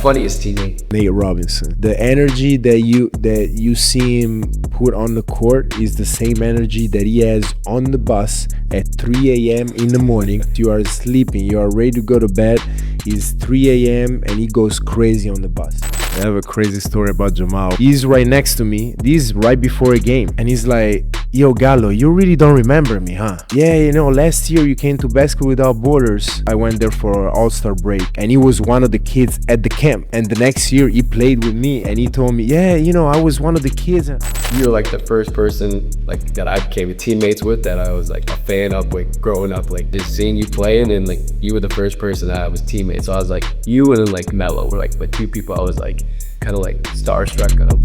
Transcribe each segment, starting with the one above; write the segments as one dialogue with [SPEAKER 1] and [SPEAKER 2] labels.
[SPEAKER 1] funniest teammate?
[SPEAKER 2] Nate Robinson. The energy that you see him put on the court is the same energy that he has on the bus at 3 a.m. in the morning. You are sleeping, you are ready to go to bed. It's 3 a.m. and he goes crazy on the bus. I have a crazy story about Jamal. He's right next to me. This is right before a game. And he's like, yo, Galo, you really don't remember me, huh? Yeah, last year you came to Basketball Without Borders. I went there for an all-star break. And he was one of the kids at the camp. And the next year he played with me. And he told me, yeah, I was one of the kids.
[SPEAKER 1] You're like the first person like that I became teammates with that I was like a fan of, like growing up, like just seeing you playing, and like you were the first person that I was teammates. So I was like, you and then like Melo were like the two people I was like kind of like starstruck of.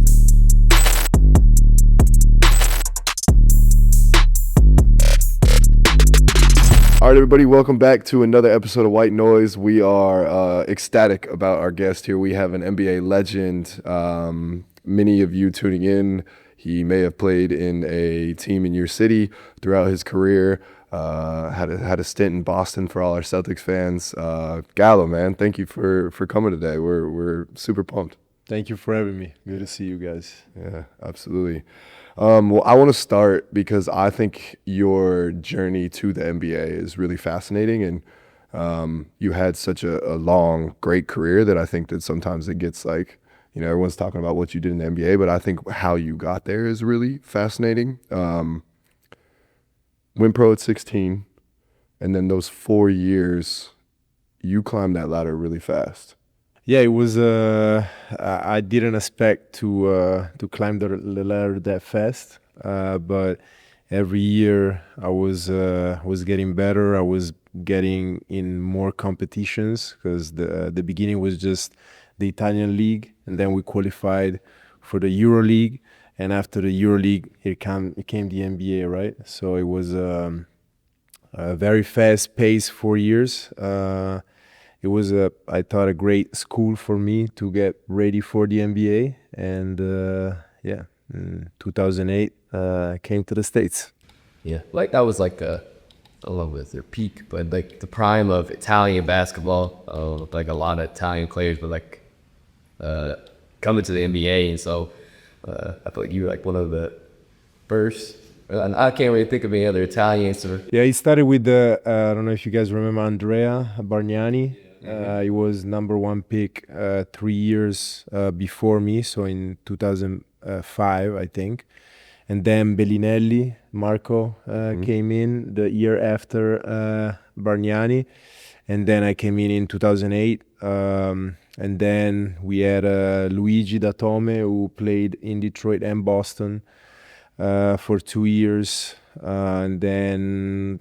[SPEAKER 3] All right, everybody, welcome back to another episode of White Noise. We are ecstatic about our guest here. We have an NBA legend. Many of you tuning in, he may have played in a team in your city throughout his career. Had a stint in Boston for all our Celtics fans. Galo, man, thank you for coming today. We're super pumped.
[SPEAKER 2] Thank you for having me. Good to see you guys.
[SPEAKER 3] Yeah, absolutely. Well, I want to start because I think your journey to the NBA is really fascinating, and you had such a long, great career that I think that sometimes it gets like, everyone's talking about what you did in the NBA, but I think how you got there is really fascinating. Went pro at 16, and then those 4 years, you climbed that ladder really fast.
[SPEAKER 2] Yeah, it was. I didn't expect to climb the ladder that fast, but every year I was getting better. I was getting in more competitions because the beginning was just the Italian league, and then we qualified for the Euro League, and after the Euro League, it came the NBA, right? So it was a very fast-paced 4 years. It was I thought, a great school for me to get ready for the NBA, and in 2008 came to the States.
[SPEAKER 1] Yeah, like that was like I don't know if it's their peak, but like the prime of Italian basketball. Like a lot of Italian players, but like coming to the NBA, and so I feel like you were like one of the first. And I can't really think of any other Italians.
[SPEAKER 2] Yeah, he started with I don't know if you guys remember Andrea Bargnani. He was number one pick 3 years before me, so in 2005, I think. And then Bellinelli, Marco, came in the year after Bargnani. And then I came in 2008. And then we had Luigi Datome, who played in Detroit and Boston for 2 years. And then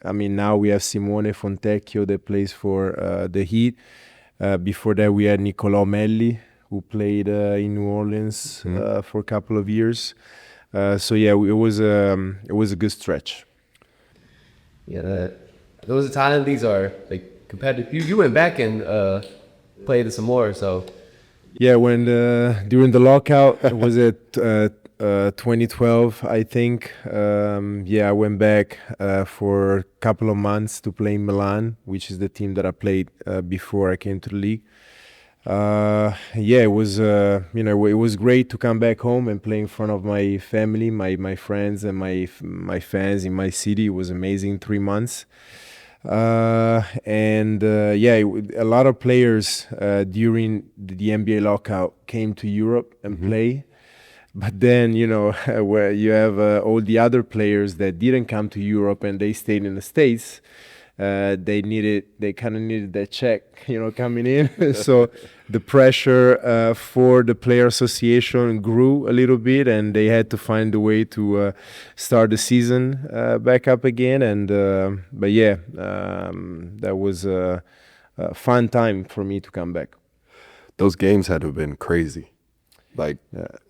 [SPEAKER 2] now we have Simone Fontecchio that plays for the Heat. Before that, we had Nicolò Melli, who played in New Orleans for a couple of years. So yeah, it was a good stretch.
[SPEAKER 1] Yeah, those Italian leagues are like competitive. You went back and played some more. So
[SPEAKER 2] yeah, when during the lockout, it was at 2012, I think. I went back for a couple of months to play in Milan, which is the team that I played before I came to the league. It was it was great to come back home and play in front of my family, my friends, and my fans in my city. It was amazing 3 months. A lot of players during the NBA lockout came to Europe and play. But then, where you have all the other players that didn't come to Europe and they stayed in the States, they kind of needed that check, coming in. So the pressure for the player association grew a little bit, and they had to find a way to start the season back up again. That was a fun time for me to come back.
[SPEAKER 3] Those games had to have been crazy. Like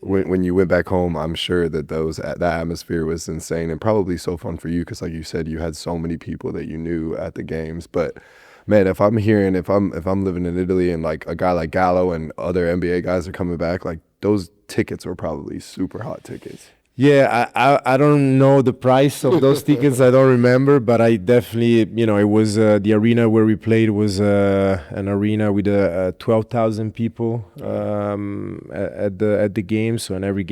[SPEAKER 3] when you went back home, I'm sure that that atmosphere was insane and probably so fun for you because, like you said, you had so many people that you knew at the games. But man, if I'm living in Italy and like a guy like Galo and other NBA guys are coming back, like those tickets were probably super hot tickets.
[SPEAKER 2] Yeah, I don't know the price of those tickets. I don't remember, but I definitely, it was the arena where we played was an arena with 12,000 people at the game. So in every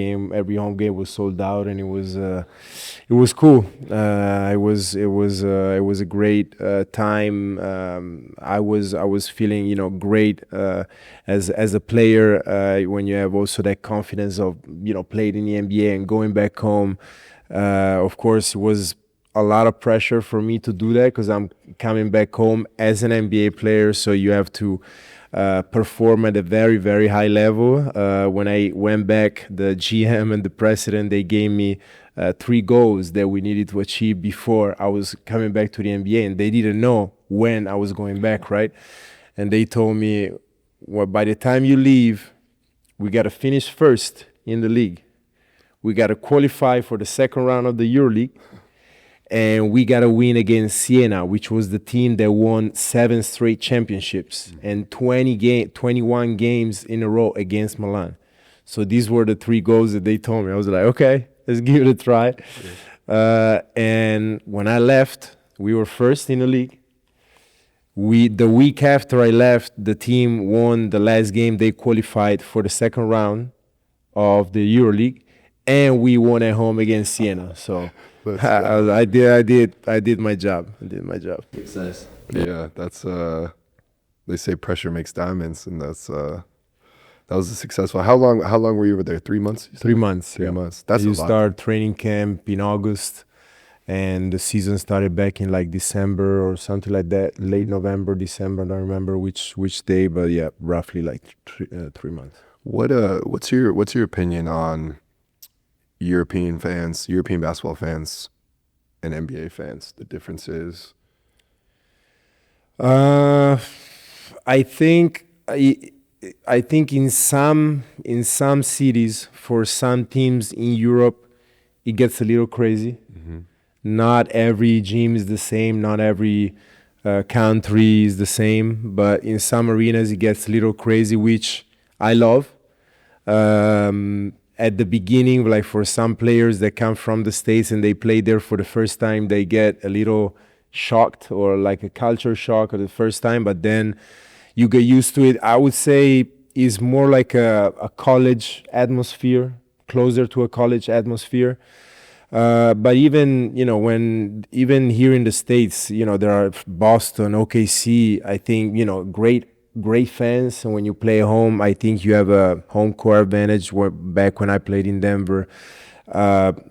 [SPEAKER 2] home game was sold out, and it was cool. It was a great time. I was feeling great as a player when you have also that confidence of playing in the NBA and going back home. Of course, it was a lot of pressure for me to do that because I'm coming back home as an NBA player, so you have to perform at a very, very high level. When I went back, the GM and the president, they gave me 3 goals that we needed to achieve before I was coming back to the NBA, and they didn't know when I was going back, right? And they told me, well, by the time you leave, we got to finish first in the league. We got to qualify for the second round of the EuroLeague, and we got to win against Siena, which was the team that won 7 straight championships and 21 games in a row against Milan. So these were the 3 goals that they told me. I was like, okay, let's give it a try. And when I left, we were first in the league. The week after I left, the team won the last game. They qualified for the second round of the EuroLeague, and we won at home against Siena. So I did my job.
[SPEAKER 1] Makes sense.
[SPEAKER 3] Yeah, that's they say pressure makes diamonds, and that was a successful. How long were you over there? 3 months? You said?
[SPEAKER 2] 3 months.
[SPEAKER 3] 3
[SPEAKER 2] yeah.
[SPEAKER 3] months. That's
[SPEAKER 2] you
[SPEAKER 3] a lot.
[SPEAKER 2] start training camp in August, and the season started back in like December or something like that, late November, December. I don't remember which day, but yeah, roughly like 3 months.
[SPEAKER 3] What's your opinion on European basketball fans, and NBA fans? The differences.
[SPEAKER 2] I think in some cities, for some teams in Europe, it gets a little crazy. Not every gym is the same. Not every country is the same. But in some arenas, it gets a little crazy, which I love. At the beginning, like for some players that come from the States and they play there for the first time, they get a little shocked or like a culture shock at the first time, but then you get used to it. I would say is more like a college atmosphere, closer to a college atmosphere. But even even here in the States, there are Boston, OKC. I think great fans, and when you play home, I think you have a home court advantage. Back when I played in Denver,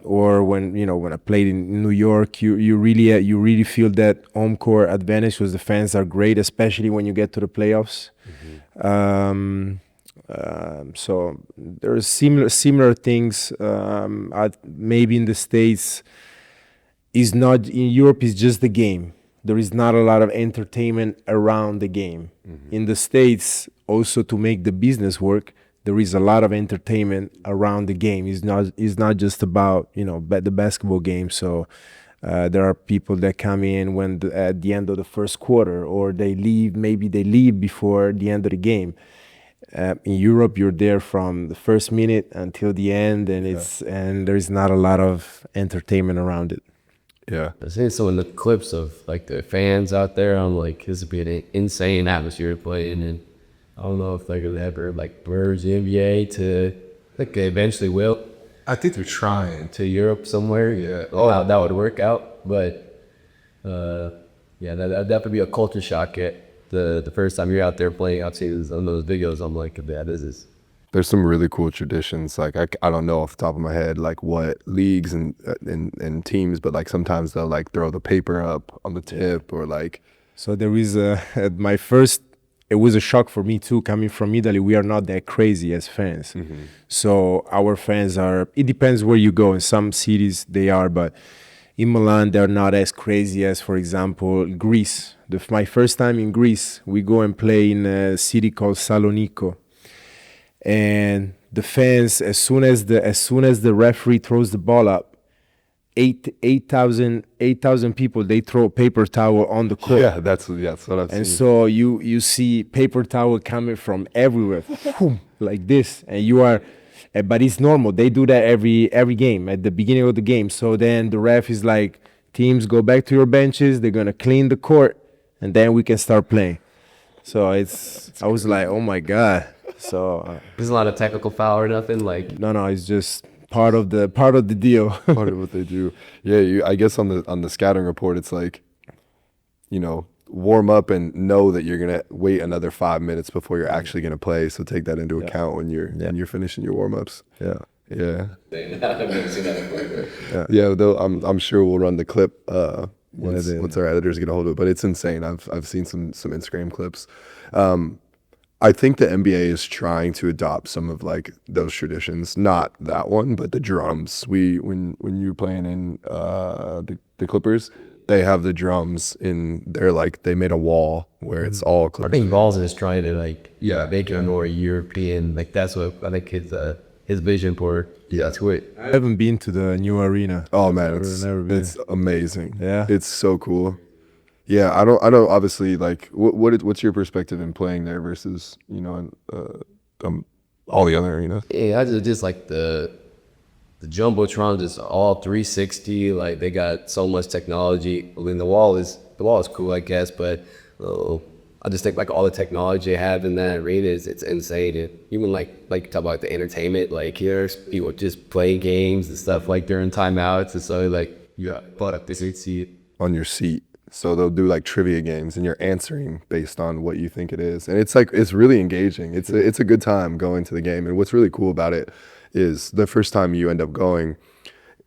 [SPEAKER 2] or when I played in New York, you really feel that home court advantage because the fans are great, especially when you get to the playoffs. So there's similar things. Maybe in the States, is not in Europe. Is just the game. There is not a lot of entertainment around the game. In the States, also to make the business work, there is a lot of entertainment around the game. It's not just about the basketball game. So there are people that come in at the end of the first quarter, or they leave. Maybe they leave before the end of the game. In Europe, you're there from the first minute until the end, and there is not a lot of entertainment around it.
[SPEAKER 3] Yeah.
[SPEAKER 1] I seen some of the clips of like the fans out there. I'm like, this would be an insane atmosphere to play in, and I don't know if they could ever like merge the NBA to. I think they eventually will
[SPEAKER 4] I think they're trying.
[SPEAKER 1] to Europe somewhere. Yeah, that would work out. But yeah, that'd definitely be a culture shock at the first time you're out there playing. I've seen some of those videos. I'm like, yeah, this is.
[SPEAKER 3] There's some really cool traditions. Like I don't know off the top of my head like what leagues and teams, but like sometimes they'll like throw the paper up on the tip or like.
[SPEAKER 2] So there is at my first. It was a shock for me too. Coming from Italy, we are not that crazy as fans. So our fans are. It depends where you go. In some cities they are, but in Milan they're not as crazy as, for example, Greece. My first time in Greece, we go and play in a city called Salonico. And the fans, as soon as the referee throws the ball up, 8,000 people, they throw a paper towel on the court.
[SPEAKER 3] Yeah, that's what I've seen.
[SPEAKER 2] And so you see paper towel coming from everywhere, like this, and you are But it's normal. They do that every game at the beginning of the game. So then the ref is like, teams, go back to your benches. They're gonna clean the court, and then we can start playing. So I was like, oh my god. So
[SPEAKER 1] There's a lot of technical foul or nothing. Like,
[SPEAKER 2] no, it's just part of the deal.
[SPEAKER 3] Part of what they do. Yeah, I guess on the scouting report, it's like, warm up and know that you're gonna wait another 5 minutes before you're actually gonna play. So take that into account when you're finishing your warm ups. Yeah. Yeah. Though I'm sure we'll run the clip once our editors get a hold of it. But it's insane. I've seen some Instagram clips. I think the NBA is trying to adopt some of like those traditions. Not that one, but the drums. When you're playing in the Clippers, they have the drums in. They made a wall where it's all
[SPEAKER 1] I
[SPEAKER 3] Clippers.
[SPEAKER 1] think Balls is trying to make it more European. Like that's what I think his vision for to it.
[SPEAKER 2] I haven't been to the new arena.
[SPEAKER 3] Oh man,
[SPEAKER 2] Never been.
[SPEAKER 3] it's amazing.
[SPEAKER 2] Yeah.
[SPEAKER 3] It's so cool. Yeah, I don't obviously like what's your perspective in playing there versus all the other arenas.
[SPEAKER 1] Yeah, I just like the jumbotron, just all 360. Like they got so much technology. I mean, the wall is cool, I guess, but I just think like all the technology they have in that arena it's insane. Even like talk about the entertainment. Like here's people just playing games and stuff like during timeouts, and so like you got butt up this seat
[SPEAKER 3] On your seat. So they'll do like trivia games and you're answering based on what you think it is. And it's really engaging. It's a good time going to the game. And what's really cool about it is the first time you end up going,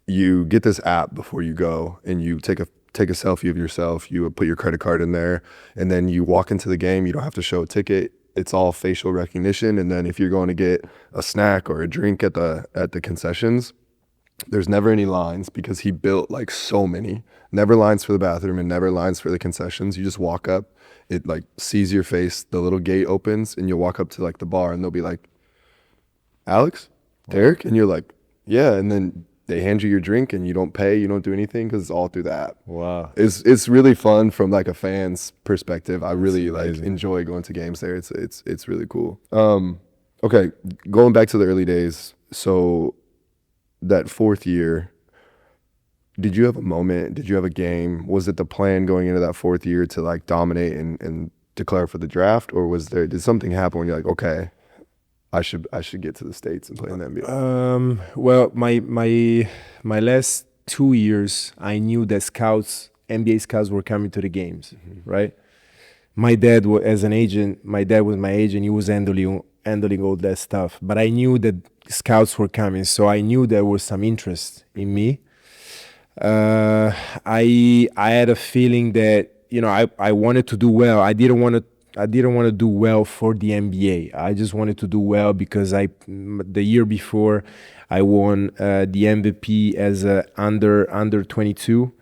[SPEAKER 3] you get this app before you go and you take a selfie of yourself. You would put your credit card in there and then you walk into the game. You don't have to show a ticket. It's all facial recognition. And then if you're going to get a snack or a drink at the concessions, there's never any lines because he built like so many. Never lines for the bathroom and never lines for the concessions. You just walk up, it like sees your face, the little gate opens, and you'll walk up to like the bar and they'll be like, Alex? Derrick? And you're like, yeah. And then they hand you your drink and you don't pay, you don't do anything because it's all through the app.
[SPEAKER 2] Wow.
[SPEAKER 3] It's really fun from like a fan's perspective. I really like enjoy going to games there. It's really cool. Okay, going back to the early days. So that fourth year, did you have a moment? Did you have a game? Was it the plan going into that fourth year to like dominate and declare for the draft, or did something happen when you're like, okay, I should get to the States and play in the NBA?
[SPEAKER 2] Well, my last 2 years, I knew that NBA scouts were coming to the games, right? My dad was my agent. He was handling all that stuff. But I knew that scouts were coming, so I knew there was some interest in me. I had a feeling that I wanted to do well. I didn't want to do well for the NBA. I just wanted to do well because the year before I won the MVP as a under 22.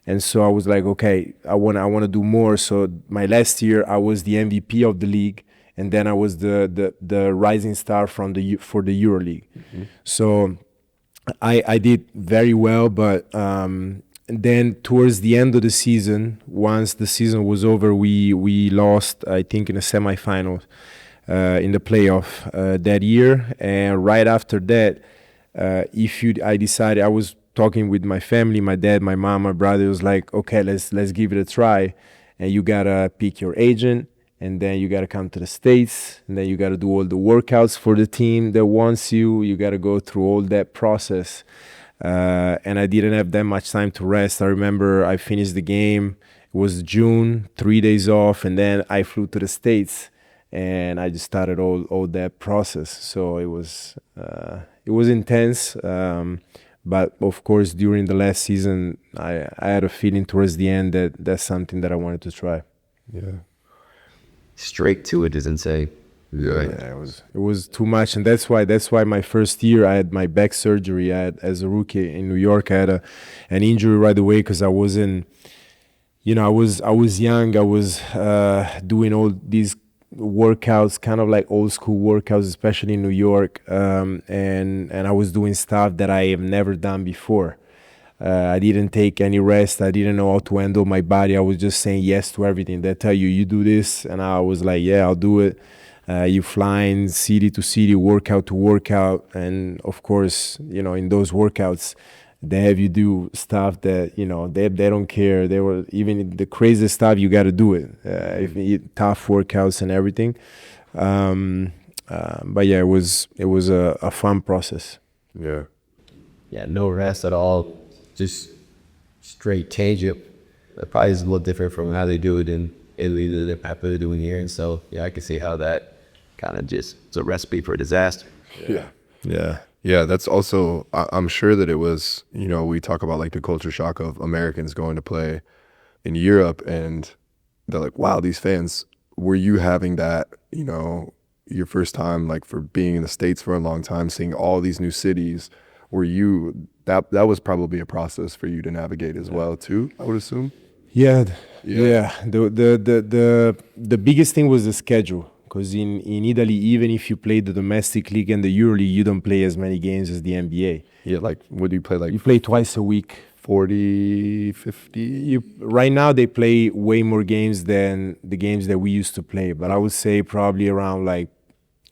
[SPEAKER 2] And so I was like, okay, I want to do more. So my last year I was the MVP of the league, and then I was the rising star for the EuroLeague. Mm-hmm. So I did very well, but then towards the end of the season, once the season was over, we lost, I think, in the semifinals in the playoff that year. And right after that, I decided, I was talking with my family, my dad, my mom, my brother. Was like, okay, let's give it a try, and you gotta pick your agent, and then you gotta come to the States, and then you gotta do all the workouts for the team that wants you. You gotta go through all that process, and I didn't have that much time to rest. I remember I finished the game. It was June, 3 days off, and then I flew to the States, and I just started all that process. So it was intense. But of course, during the last season, I had a feeling towards the end that that's something that I wanted to try.
[SPEAKER 3] Yeah.
[SPEAKER 1] Straight to it, doesn't say.
[SPEAKER 3] Yeah.
[SPEAKER 2] It was too much, and that's why my first year I had my back surgery. As a rookie in New York, I had an injury right away because I wasn't. I was young. I was doing all these workouts, kind of like old school workouts, especially in New York, and I was doing stuff that I have never done before. I didn't take any rest. I didn't know how to handle my body. I was just saying yes to everything. They tell you do this, and I was like, yeah, I'll do it. You flying city to city, workout to workout, and of course, in those workouts, they have you do stuff that they don't care. They were even the craziest stuff. You got to do it. Tough workouts and everything. But yeah, it was a fun process.
[SPEAKER 3] Yeah.
[SPEAKER 1] Yeah, no rest at all. Just straight change up. That probably is a little different from how they do it in Italy that they're probably doing here. And so, yeah, I can see how that kind of just is a recipe for disaster.
[SPEAKER 3] Yeah. Yeah, that's also, I'm sure that it was, we talk about like the culture shock of Americans going to play in Europe, and they're like, wow, these fans, were you having that, your first time, like for being in the States for a long time, seeing all these new cities, were you, that was probably a process for you to navigate as well too, I would assume?
[SPEAKER 2] Yeah. The biggest thing was the schedule. Because in Italy, even if you play the domestic league and the EuroLeague, you don't play as many games as the NBA.
[SPEAKER 3] Yeah, like, what do you play, like?
[SPEAKER 2] You play twice a week.
[SPEAKER 3] 40, 50?
[SPEAKER 2] Right now, they play way more games than the games that we used to play. But I would say probably around like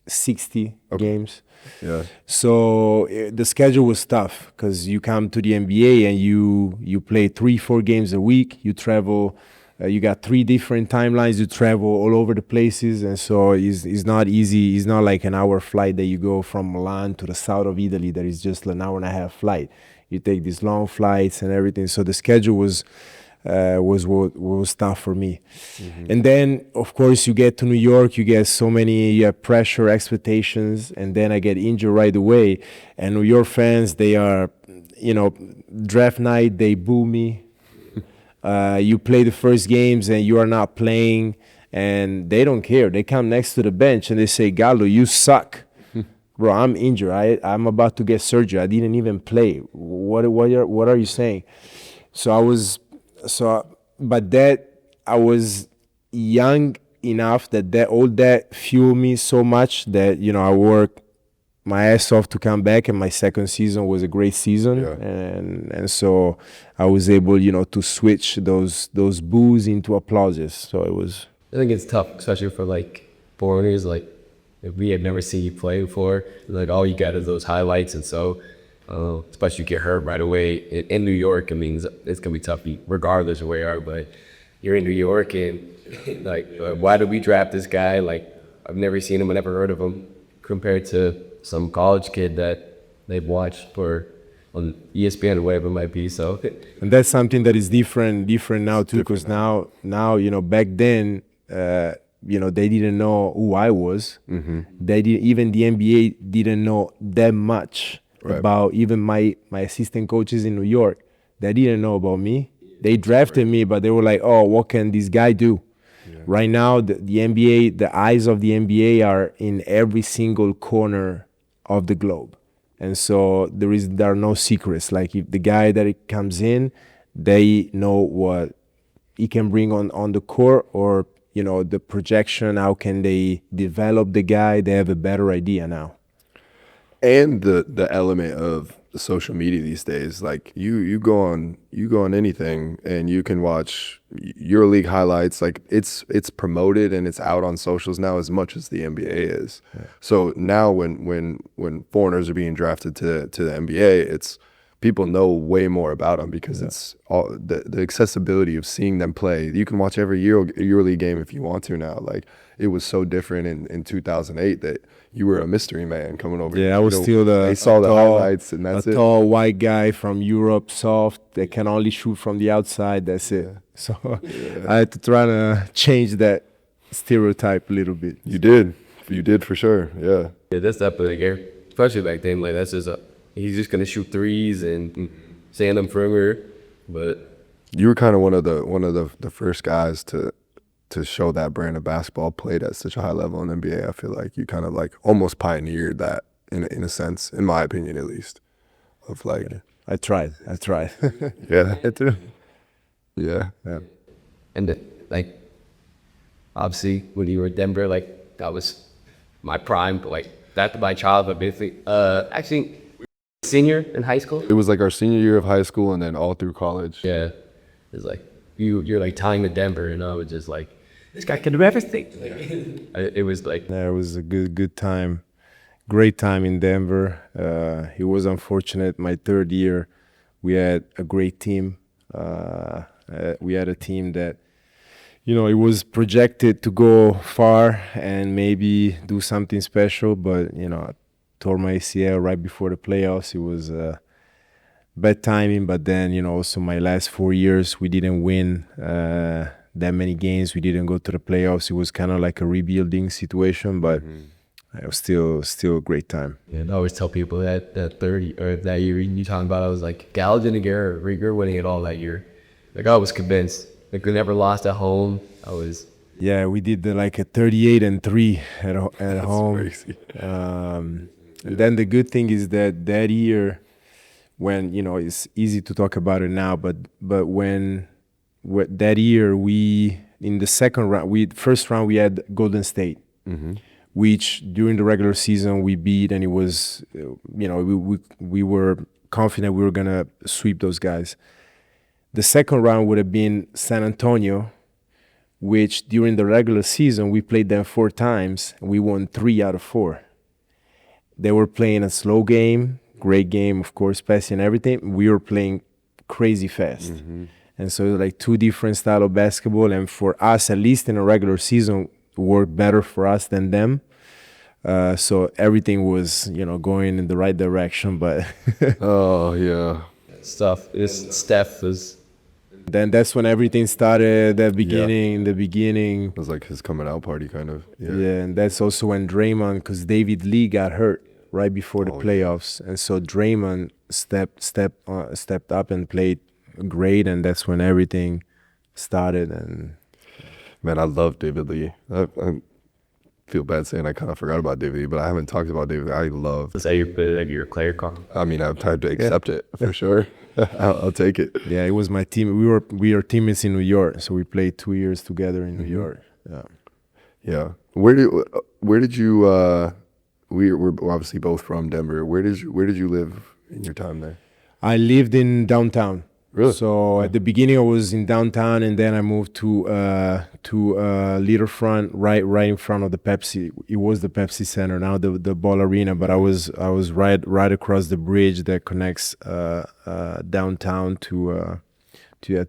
[SPEAKER 2] 60 games.
[SPEAKER 3] Yeah.
[SPEAKER 2] So the schedule was tough because you come to the NBA and you play 3-4 games a week. You travel. You got 3 different timelines. You travel all over the places, and so it's not easy. It's not like an hour flight that you go from Milan to the south of Italy. That is just an hour and a half flight. You take these long flights and everything. So the schedule was what was tough for me. Mm-hmm. And then, of course, you get to New York. You get so many. You have pressure, expectations, and then I get injured right away. And New York fans, they are, draft night. They boo me. You play the first games and you are not playing, and they don't care. They come next to the bench and they say, Galo, you suck. Bro, I'm injured. I'm about to get surgery. I didn't even play. What are you saying? I was young enough that all that fueled me so much that, I worked my ass off to come back, and my second season was a great season. Yeah. And so I was able, to switch those boos into applauses. So it was.
[SPEAKER 1] I think it's tough, especially for like foreigners. Like if we had never seen you play before, like all you got is those highlights, and so especially you get hurt right away in New York. I mean, it's gonna be tough regardless of where you are. But you're in New York, and like, why did we draft this guy? Like I've never seen him, I never heard of him, compared to some college kid that they've watched on ESPN or whatever it might be. So,
[SPEAKER 2] and that's something that is different now too, because now back then, they didn't know who I was. Mm-hmm. Even the NBA didn't know that much about even my assistant coaches in New York. They didn't know about me. They drafted me, but they were like, "Oh, what can this guy do?" Yeah. Right now, the NBA, the eyes of the NBA are in every single corner of the globe, and so there are no secrets. Like if the guy that comes in, they know what he can bring on the court, or the projection. How can they develop the guy? They have a better idea now.
[SPEAKER 3] And the element of social media these days, like you go on anything and you can watch EuroLeague highlights. Like it's promoted and it's out on socials now as much as the NBA is. Yeah. So now when foreigners are being drafted to the NBA, it's people know way more about them because it's all the accessibility of seeing them play. You can watch every EuroLeague game if you want to now. Like it was so different in 2008 that you were a mystery man coming over.
[SPEAKER 2] Yeah, I was still
[SPEAKER 3] they saw the highlights and that's it.
[SPEAKER 2] A tall white guy from Europe, soft, that can only shoot from the outside. That's it. Yeah. So I had to try to change that stereotype a little bit.
[SPEAKER 3] You did for sure. Yeah.
[SPEAKER 1] Yeah, that's that big here, especially back then. Like that's just he's just gonna shoot threes and sand them perimeter. But
[SPEAKER 3] you were kind of one of the first guys to show that brand of basketball played at such a high level in the NBA. I feel like you kind of like almost pioneered that in a sense, in my opinion at least. Of like,
[SPEAKER 2] I tried.
[SPEAKER 3] Yeah.
[SPEAKER 2] Yeah.
[SPEAKER 1] And like, obviously, when you were in Denver, like that was my prime. But like that's my childhood, basically. Actually, senior in high school.
[SPEAKER 3] It was like our senior year of high school, and then all through college.
[SPEAKER 1] Yeah, it's like you're like tying to Denver, and I was just like, this guy can do everything. It was like,
[SPEAKER 2] Yeah, it was a good time, great time in Denver. It was unfortunate. My third year, we had a great team. We had a team that, it was projected to go far and maybe do something special. But I tore my ACL right before the playoffs. It was bad timing. But then, also my last 4 years, we didn't win that many games. We didn't go to the playoffs. It was kind of like a rebuilding situation, but it was still a great time.
[SPEAKER 1] and I always tell people that 30 or that year you talking about, I was like, Galo didn't get Rieger winning it all that year. Like I was convinced. Like we never lost at home. I was.
[SPEAKER 2] Yeah, we did like a 38-3 at home.
[SPEAKER 3] Crazy.
[SPEAKER 2] And then the good thing is that year, when it's easy to talk about it now, but when that year we in the second round, first round we had Golden State, which during the regular season we beat, and it was we were confident we were gonna sweep those guys. The second round would have been San Antonio, which during the regular season we played them 4 times and we won 3 out of 4. They were playing a slow game, great game, of course, passing everything. We were playing crazy fast. And so like 2 different style of basketball, and for us, at least in a regular season, worked better for us than them. So everything was, going in the right direction. But
[SPEAKER 3] Oh yeah.
[SPEAKER 1] Stuff. Steph was.
[SPEAKER 2] then that's when everything started. The beginning.
[SPEAKER 3] It was like his coming out party, kind of.
[SPEAKER 2] Yeah, and that's also when Draymond, because David Lee got hurt right before the playoffs, and so Draymond stepped up and played great, and that's when everything started. And
[SPEAKER 3] Man, I love David Lee. I feel bad saying I kind of forgot about David Lee, but I haven't talked about David Lee. I love.
[SPEAKER 1] Is that your player card?
[SPEAKER 3] I mean, I've tried to accept it for sure. I'll take it.
[SPEAKER 2] yeah, it was my team. We are teammates in New York, so we played 2 years together in New York. Yeah.
[SPEAKER 3] Yeah. Where did you? We're obviously both from Denver. Where did you live in your time there?
[SPEAKER 2] I lived in downtown.
[SPEAKER 3] Really?
[SPEAKER 2] So at the beginning I was in downtown, and then I moved to Little Front, right in front of the Pepsi. It was the Pepsi Center, now the Ball Arena. But I was right across the bridge that connects downtown to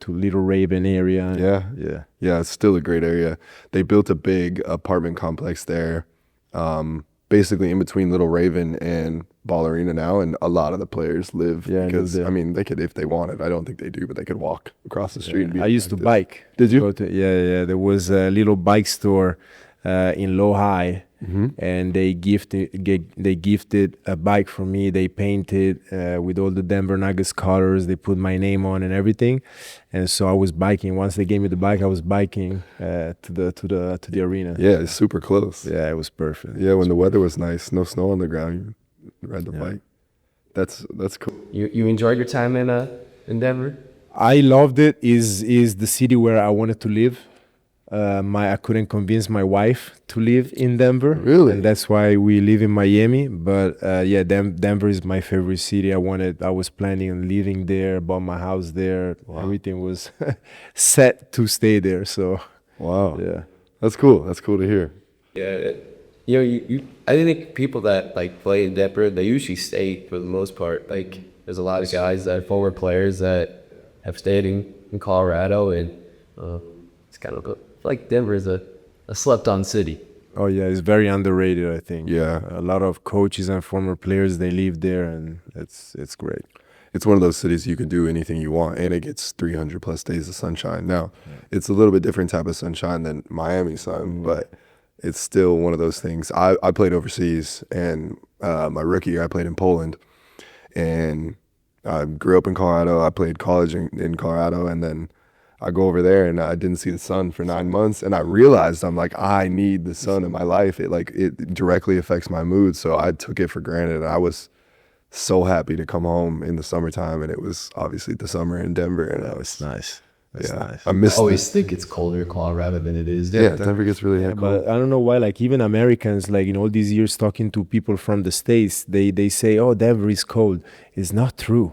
[SPEAKER 2] Little Raven area.
[SPEAKER 3] Yeah. It's still a great area. They built a big apartment complex there, basically in between Little Raven and Ball Arena now, and a lot of the players live because I mean they could if they wanted. I don't think they do, but they could walk across the street. And be
[SPEAKER 2] I used to bike.
[SPEAKER 3] Did you?
[SPEAKER 2] Yeah. There was a little bike store in Lehigh, and they gifted a bike for me. They painted with all the Denver Nuggets colors. They put my name on and everything, and so I was biking. Once they gave me the bike, I was biking to the arena.
[SPEAKER 3] Yeah, it's super close.
[SPEAKER 2] Yeah, it was perfect.
[SPEAKER 3] Yeah, when the weather was nice, no snow on the ground, you ride the bike. That's cool.
[SPEAKER 1] You enjoyed your time in Denver?
[SPEAKER 2] I loved it. Is the city where I wanted to live. I couldn't convince my wife to live in Denver.
[SPEAKER 3] Really?
[SPEAKER 2] And that's why we live in Miami. But Denver is my favorite city. I was planning on living there, bought my house there. Wow. Everything was set to stay there. So
[SPEAKER 3] wow.
[SPEAKER 2] Yeah.
[SPEAKER 3] That's cool. That's cool to hear.
[SPEAKER 1] Yeah. I think people that like play in Denver, they usually stay for the most part. Like there's a lot of guys that former players that have stayed in Colorado, and it's kind of like Denver is a slept-on city.
[SPEAKER 2] Oh yeah, it's very underrated, I think.
[SPEAKER 3] Yeah.
[SPEAKER 2] A lot of coaches and former players, they live there, and it's great.
[SPEAKER 3] It's one of those cities you can do anything you want, and it gets 300 plus days of sunshine. Now, it's a little bit different type of sunshine than Miami sun, but it's still one of those things. I played overseas, and my rookie year I played in Poland, and I grew up in Colorado. I played college in Colorado, and then I go over there and I didn't see the sun for 9 months, and I realized I'm like, I need the sun in my life. It directly affects my mood, so I took it for granted. And I was so happy to come home in the summertime, and it was obviously the summer in Denver, and that was
[SPEAKER 2] Nice. That's nice.
[SPEAKER 3] I missed.
[SPEAKER 1] I always think it's colder in Colorado than it is Denver.
[SPEAKER 3] Yeah, Denver gets really cold.
[SPEAKER 2] But I don't know why, like even Americans, like in all these years talking to people from the States, they say, oh, Denver is cold. It's not true.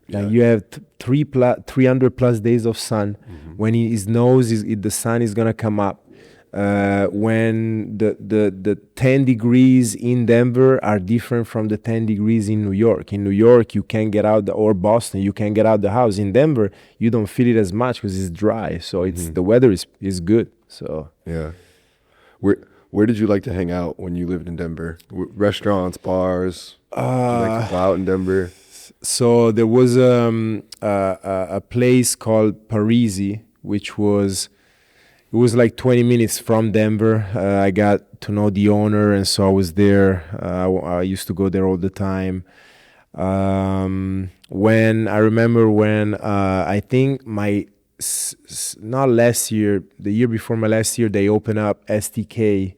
[SPEAKER 2] Like you have 300 plus days of sun. When it snows, the sun is gonna come up. when the 10 degrees in Denver are different from the 10 degrees in New York. In New York, you can't get out, or Boston, you can't get out the house. In Denver, you don't feel it as much because it's dry. So it's the weather is good. So
[SPEAKER 3] Yeah. Where did you like to hang out when you lived in Denver? Restaurants, bars? Did you like to go out in Denver?
[SPEAKER 2] So there was a place called Parisi, which was like 20 minutes from Denver. I got to know the owner, and so I was there. I used to go there all the time. When I remember when I think not last year, the year before my last year, they opened up STK,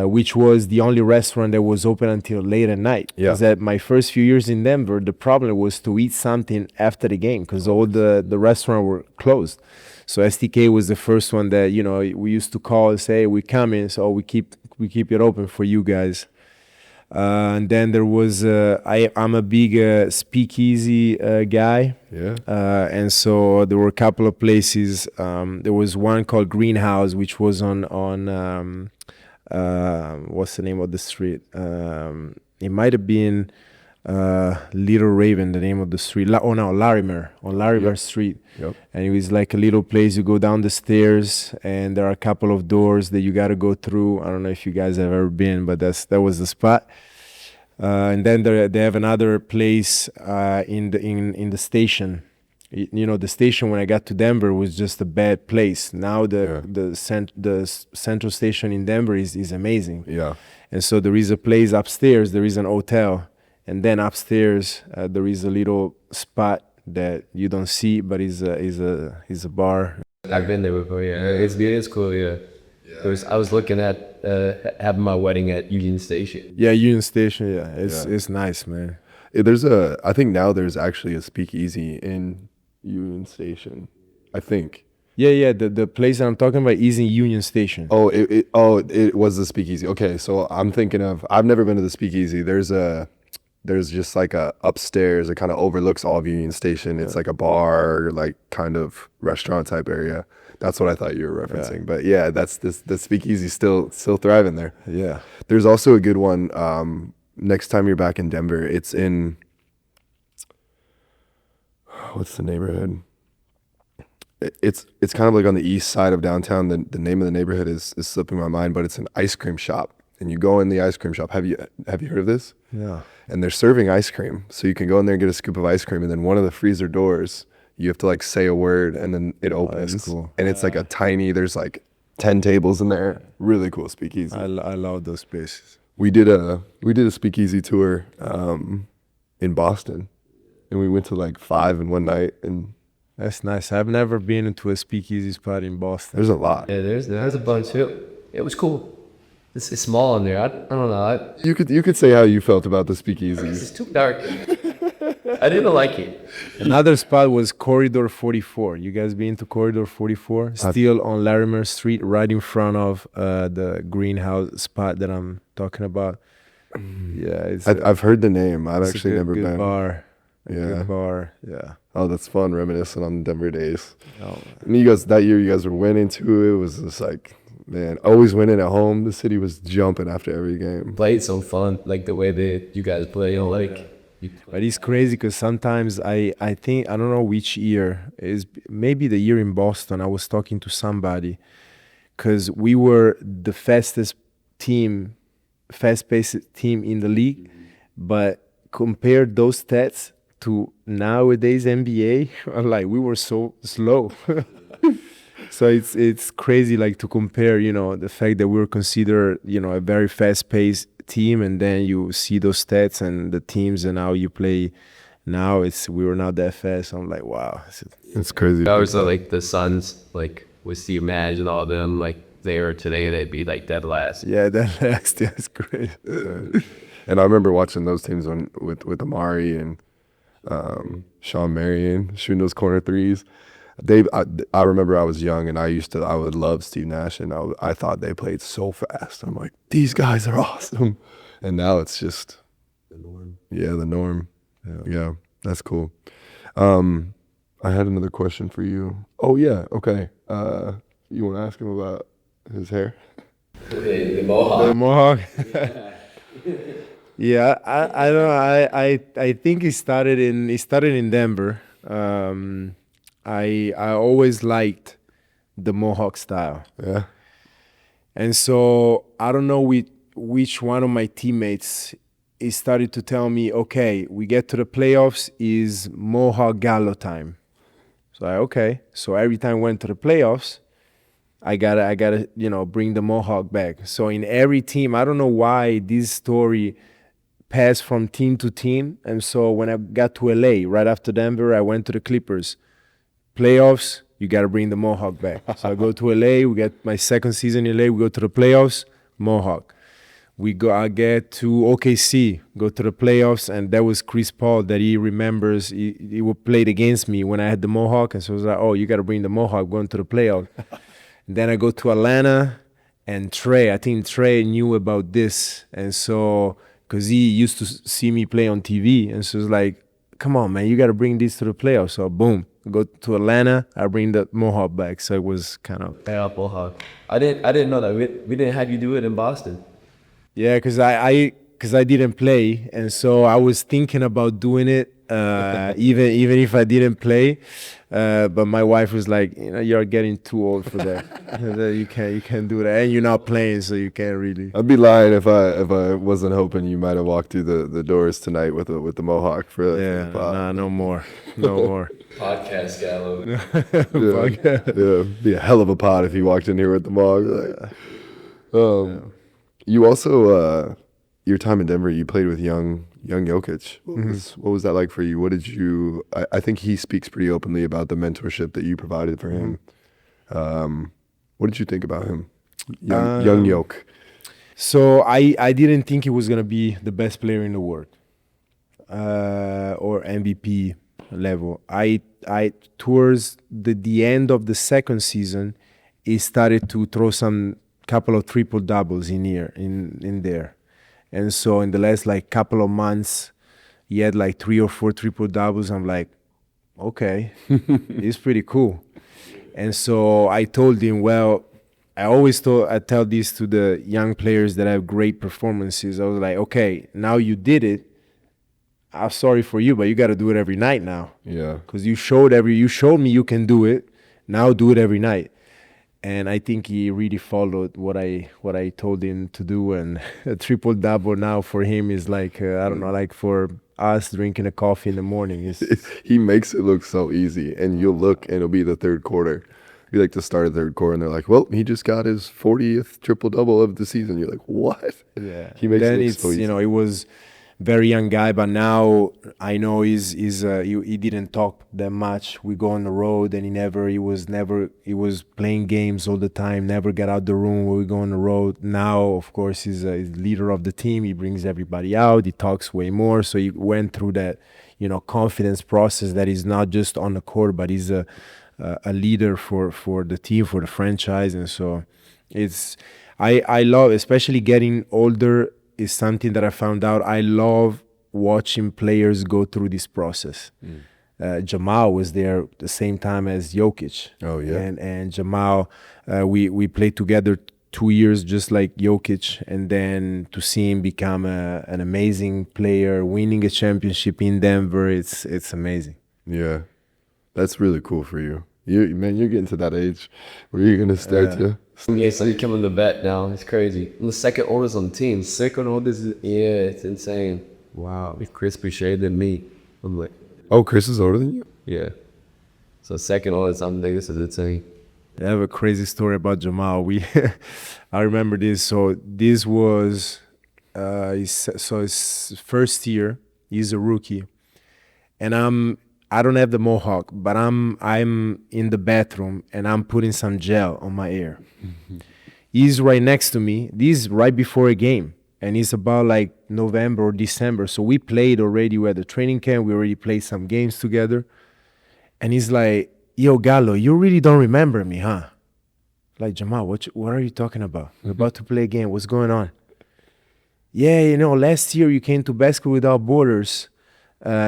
[SPEAKER 2] which was the only restaurant that was open until late at night.
[SPEAKER 3] Yeah.
[SPEAKER 2] Because at my first few years in Denver, the problem was to eat something after the game because all the restaurants were closed. So STK was the first one that, you know, we used to call and say, we're coming, so we keep it open for you guys. And then there was, I'm a big speakeasy guy.
[SPEAKER 3] Yeah.
[SPEAKER 2] And so there were a couple of places. There was one called Greenhouse, which was on what's the name of the street? It might have been Little Raven, the name of the street. Larimer, on Larimer Street.
[SPEAKER 3] Yep.
[SPEAKER 2] And it was like a little place. You go down the stairs, and there are a couple of doors that you got to go through. I don't know if you guys have ever been, but that was the spot. And then they have another place in the station. You know, the station when I got to Denver was just a bad place. Now the central station in Denver is amazing.
[SPEAKER 3] Yeah.
[SPEAKER 2] And so there is a place upstairs. There is an hotel, and then upstairs there is a little spot that you don't see, but is a bar.
[SPEAKER 1] I've been there before. Yeah, it's cool. Yeah. I was looking at having my wedding at Union Station.
[SPEAKER 2] Yeah, Union Station. Yeah, it's nice, man.
[SPEAKER 3] I think now there's actually a speakeasy in Union Station, I think.
[SPEAKER 2] Yeah. The place that I'm talking about is in Union Station.
[SPEAKER 3] Oh, it was the speakeasy. Okay, so I'm thinking of. I've never been to the speakeasy. There's just like a upstairs. It kind of overlooks all of Union Station. It's like a bar, like kind of restaurant type area. That's what I thought you were referencing.
[SPEAKER 2] Yeah.
[SPEAKER 3] But yeah, that's the speakeasy still thriving there.
[SPEAKER 2] Yeah.
[SPEAKER 3] There's also a good one. Next time you're back in Denver, it's in. What's the neighborhood? It's kind of like on the east side of downtown. The name of the neighborhood is slipping my mind, but it's an ice cream shop. And you go in the ice cream shop. Have you heard of this?
[SPEAKER 2] Yeah.
[SPEAKER 3] And they're serving ice cream. So you can go in there and get a scoop of ice cream, and then one of the freezer doors, you have to like say a word, and then it opens.
[SPEAKER 2] That's cool.
[SPEAKER 3] And it's like there's like 10 tables in there. Really cool speakeasy.
[SPEAKER 2] I love those places.
[SPEAKER 3] We did a speakeasy tour in Boston, and we went to like 5 in one night, and
[SPEAKER 2] That's nice. I've never been into a speakeasy spot in Boston.
[SPEAKER 3] there's a lot.
[SPEAKER 1] Yeah, there's a bunch too. It was cool. It's small in there. I don't know.
[SPEAKER 3] You could say how you felt about the speakeasies.
[SPEAKER 1] It's too dark. I didn't like it.
[SPEAKER 2] Another spot was Corridor 44. You guys been to Corridor 44? Still on Larimer Street, right in front of the greenhouse spot that I'm talking about. Yeah,
[SPEAKER 3] I've heard the name. I've
[SPEAKER 2] it's
[SPEAKER 3] actually
[SPEAKER 2] a
[SPEAKER 3] never
[SPEAKER 2] good
[SPEAKER 3] been.
[SPEAKER 2] bar. A
[SPEAKER 3] Yeah.
[SPEAKER 2] good bar. Yeah.
[SPEAKER 3] Oh, that's fun, reminiscing on the Denver days.
[SPEAKER 2] Oh,
[SPEAKER 3] And that year you guys were winning too. It was just like, man, always winning at home. The city was jumping after every game.
[SPEAKER 1] Played so fun, like the way that you guys play. You know, like
[SPEAKER 2] but it's crazy because sometimes I think, I don't know which year, is maybe the year in Boston, I was talking to somebody because we were the fast-paced team in the league, but compared those stats to nowadays NBA, like we were so slow. So it's crazy, like to compare, you know, the fact that we were considered, you know, a very fast-paced team, and then you see those stats and the teams and how you play now. We were not that fast. I'm like, wow.
[SPEAKER 3] It's crazy.
[SPEAKER 1] I was like the Suns, like with Steve Madge and all of them, like they were today, they'd be like dead last.
[SPEAKER 2] Yeah, that's great.
[SPEAKER 3] And I remember watching those teams with Amari and Sean Marion shooting those corner threes. I remember I was young and I would love Steve Nash, and I thought they played so fast. I'm like, these guys are awesome. And now it's just the norm. Yeah, the norm. Yeah, that's cool. I had another question for you. Oh yeah, okay. You want to ask him about his hair?
[SPEAKER 1] The mohawk.
[SPEAKER 2] The mohawk. Yeah, I don't know. I think it started in Denver. I always liked the mohawk style.
[SPEAKER 3] Yeah.
[SPEAKER 2] And so I don't know which one of my teammates he started to tell me, okay, we get to the playoffs, is mohawk Galo time. So okay. So every time I went to the playoffs, I gotta bring the mohawk back. So in every team, I don't know why this story passed from team to team. And so when I got to LA right after Denver, I went to the Clippers. Playoffs, you got to bring the mohawk back. So I go to LA. We get my second season in LA. We go to the playoffs, mohawk. I get to OKC, go to the playoffs, and that was Chris Paul that he remembers. He played against me when I had the mohawk, and so I was like, oh, you got to bring the mohawk going to the playoffs. And then I go to Atlanta, and I think Trey knew about this, and so because he used to see me play on TV, and so it was like, come on, man, you got to bring this to the playoffs. So boom. Go to Atlanta, I bring the mohawk back. So it was kind of
[SPEAKER 1] Mohawk. I didn't know that. We didn't have you do it in Boston.
[SPEAKER 2] yeah, because I didn't play, and so I was thinking about doing it, even if I didn't play. But my wife was like, you're getting too old for that. You can't do that, and you're not playing, so you can't really.
[SPEAKER 3] I'd be lying if I wasn't hoping you might have walked through the doors tonight with the mohawk for
[SPEAKER 2] Yeah,
[SPEAKER 3] the pod.
[SPEAKER 2] nah, no more.
[SPEAKER 1] Podcast Galo.
[SPEAKER 3] Yeah, be a hell of a pod if you walked in here with the mohawk. You also your time in Denver, you played with young Jokic. What was that like for you? What did you? I think he speaks pretty openly about the mentorship that you provided for him. What did you think about him, young Jok?
[SPEAKER 2] So I didn't think he was gonna be the best player in the world, or MVP level. I towards the end of the second season, he started to throw some couple of triple doubles in there. And so in the last couple of months, he had 3 or 4 triple doubles. I'm like, okay, it's pretty cool. And so I told him, well, I tell this to the young players that have great performances. I was like, okay, now you did it. I'm sorry for you, but you got to do it every night now.
[SPEAKER 3] Yeah,
[SPEAKER 2] because you showed me you can do it. Now do it every night. And I think he really followed what I told him to do. And a triple double now for him is I don't know, like for us drinking a coffee in the morning.
[SPEAKER 3] he makes it look so easy, and you'll look and it'll be the third quarter. Be like the start of the third quarter, and they're like, "Well, he just got his 40th triple double of the season." You're like, "What?"
[SPEAKER 2] Yeah,
[SPEAKER 3] he makes it look so easy.
[SPEAKER 2] He was very young guy, but now I know he didn't talk that much. We go on the road, and he was playing games all the time, never got out the room when we go on the road. Now, of course, he's leader of the team. He brings everybody out. He talks way more. So he went through that, confidence process that is not just on the court, but he's a leader for the team, for the franchise. And so I love, especially getting older, is something that I found out. I love watching players go through this process. Jamal was there the same time as Jokic.
[SPEAKER 3] Oh yeah,
[SPEAKER 2] and Jamal, we played together 2 years just like Jokic, and then to see him become an amazing player, winning a championship in Denver, it's amazing.
[SPEAKER 3] Yeah, that's really cool for you. You're getting to that age where you're gonna start to.
[SPEAKER 1] Yeah, so he's coming to vet now. It's crazy. I'm the second oldest on the team. Second oldest. Yeah, it's insane.
[SPEAKER 2] Wow.
[SPEAKER 1] Chris appreciated than me. I'm like,
[SPEAKER 3] Oh, Chris is older than you?
[SPEAKER 1] yeah. So second oldest, I'm like, this is insane.
[SPEAKER 2] I have a crazy story about Jamal. I remember this. So this was his first year. He's a rookie, and I don't have the mohawk, but I'm in the bathroom and I'm putting some gel on my hair. He's right next to me. This is right before a game, and it's about November or December. So we played already. We had the training camp. We already played some games together, and he's like, "Yo, Galo, you really don't remember me, huh?" Like, Jamal, what are you talking about? We're about to play a game. What's going on? Yeah, last year you came to Basketball Without Borders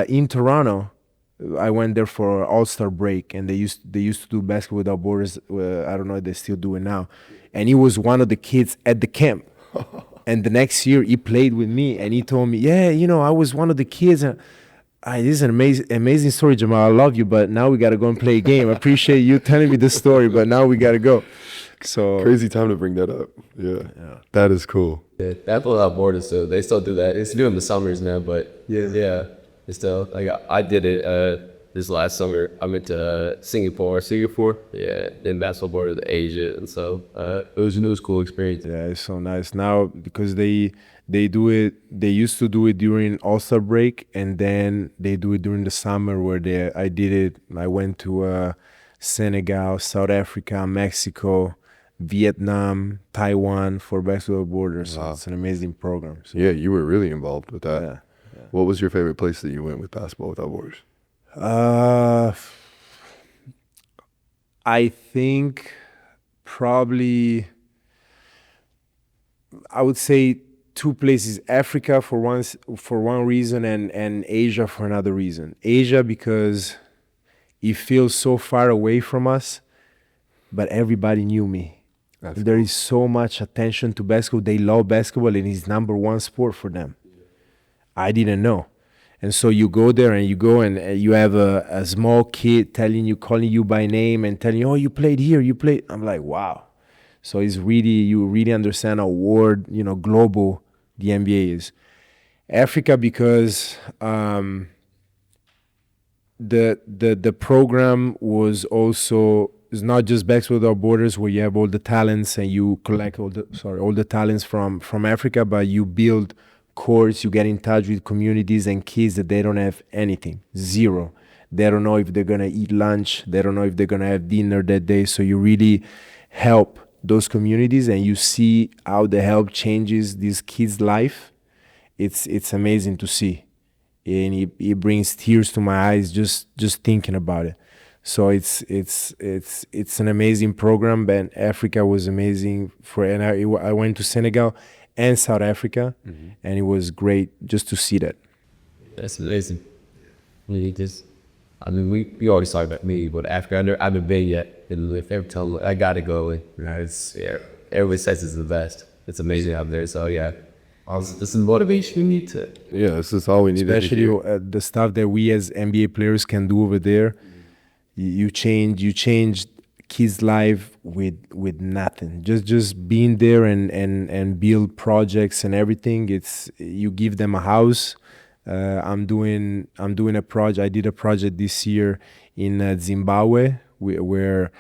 [SPEAKER 2] in Toronto. I went there for All-Star break, and they used to do Basketball Without Borders. I don't know if they still do it now. And he was one of the kids at the camp. And the next year he played with me, and he told me, yeah, I was one of the kids. And this is an amazing story, Jamal. I love you, but now we got to go and play a game. I appreciate you telling me this story, but now we got to go. So
[SPEAKER 3] Crazy time to bring that up. Yeah. That is cool.
[SPEAKER 1] Yeah, Basketball Without Borders, so they still do that. They still do it in the summers now, but yeah, it's still like I did it this last summer. I went to Singapore, yeah, then Basketball Borders to Asia, and so it was a cool experience.
[SPEAKER 2] yeah, it's so nice now because they do it. They used to do it during All-Star break, and then they do it during the summer where I did it. I went to Senegal, South Africa, Mexico, Vietnam, Taiwan for Basketball Borders. So it's an amazing program. So,
[SPEAKER 3] Yeah, you were really involved with that.
[SPEAKER 2] yeah.
[SPEAKER 3] What was your favorite place that you went with Basketball Without Borders?
[SPEAKER 2] I think probably I would say two places: Africa for one reason, and Asia for another reason. Asia because it feels so far away from us, but everybody knew me. There is so much attention to basketball. They love basketball, and it's number one sport for them. I didn't know. And so you go there and you have a small kid calling you by name and telling you, oh, you played here, you played. I'm like, wow. So you really understand how global the NBA is. Africa because the program was also, it's not just Basketball Without Borders where you have all the talents and you collect all the talents from Africa, but you build courts, you get in touch with communities and kids that they don't have anything, zero. They don't know if they're gonna eat lunch, they don't know if they're gonna have dinner that day. So you really help those communities, and you see how the help changes these kids' life. It's amazing to see, and it brings tears to my eyes just thinking about it. So it's an amazing program, and Africa was amazing and I went to Senegal and South Africa, and it was great just to see that.
[SPEAKER 1] That's amazing. We always talk about me, but Africa, I haven't been yet. And if every time I gotta go, everybody says it's the best. It's amazing out there. So yeah, this is motivation we need to.
[SPEAKER 3] Yeah, this is all we need.
[SPEAKER 2] Especially the stuff that we as NBA players can do over there. You change kids' life with nothing. Just being there and build projects and everything. You give them a house. I'm doing a project. I did a project this year in Zimbabwe where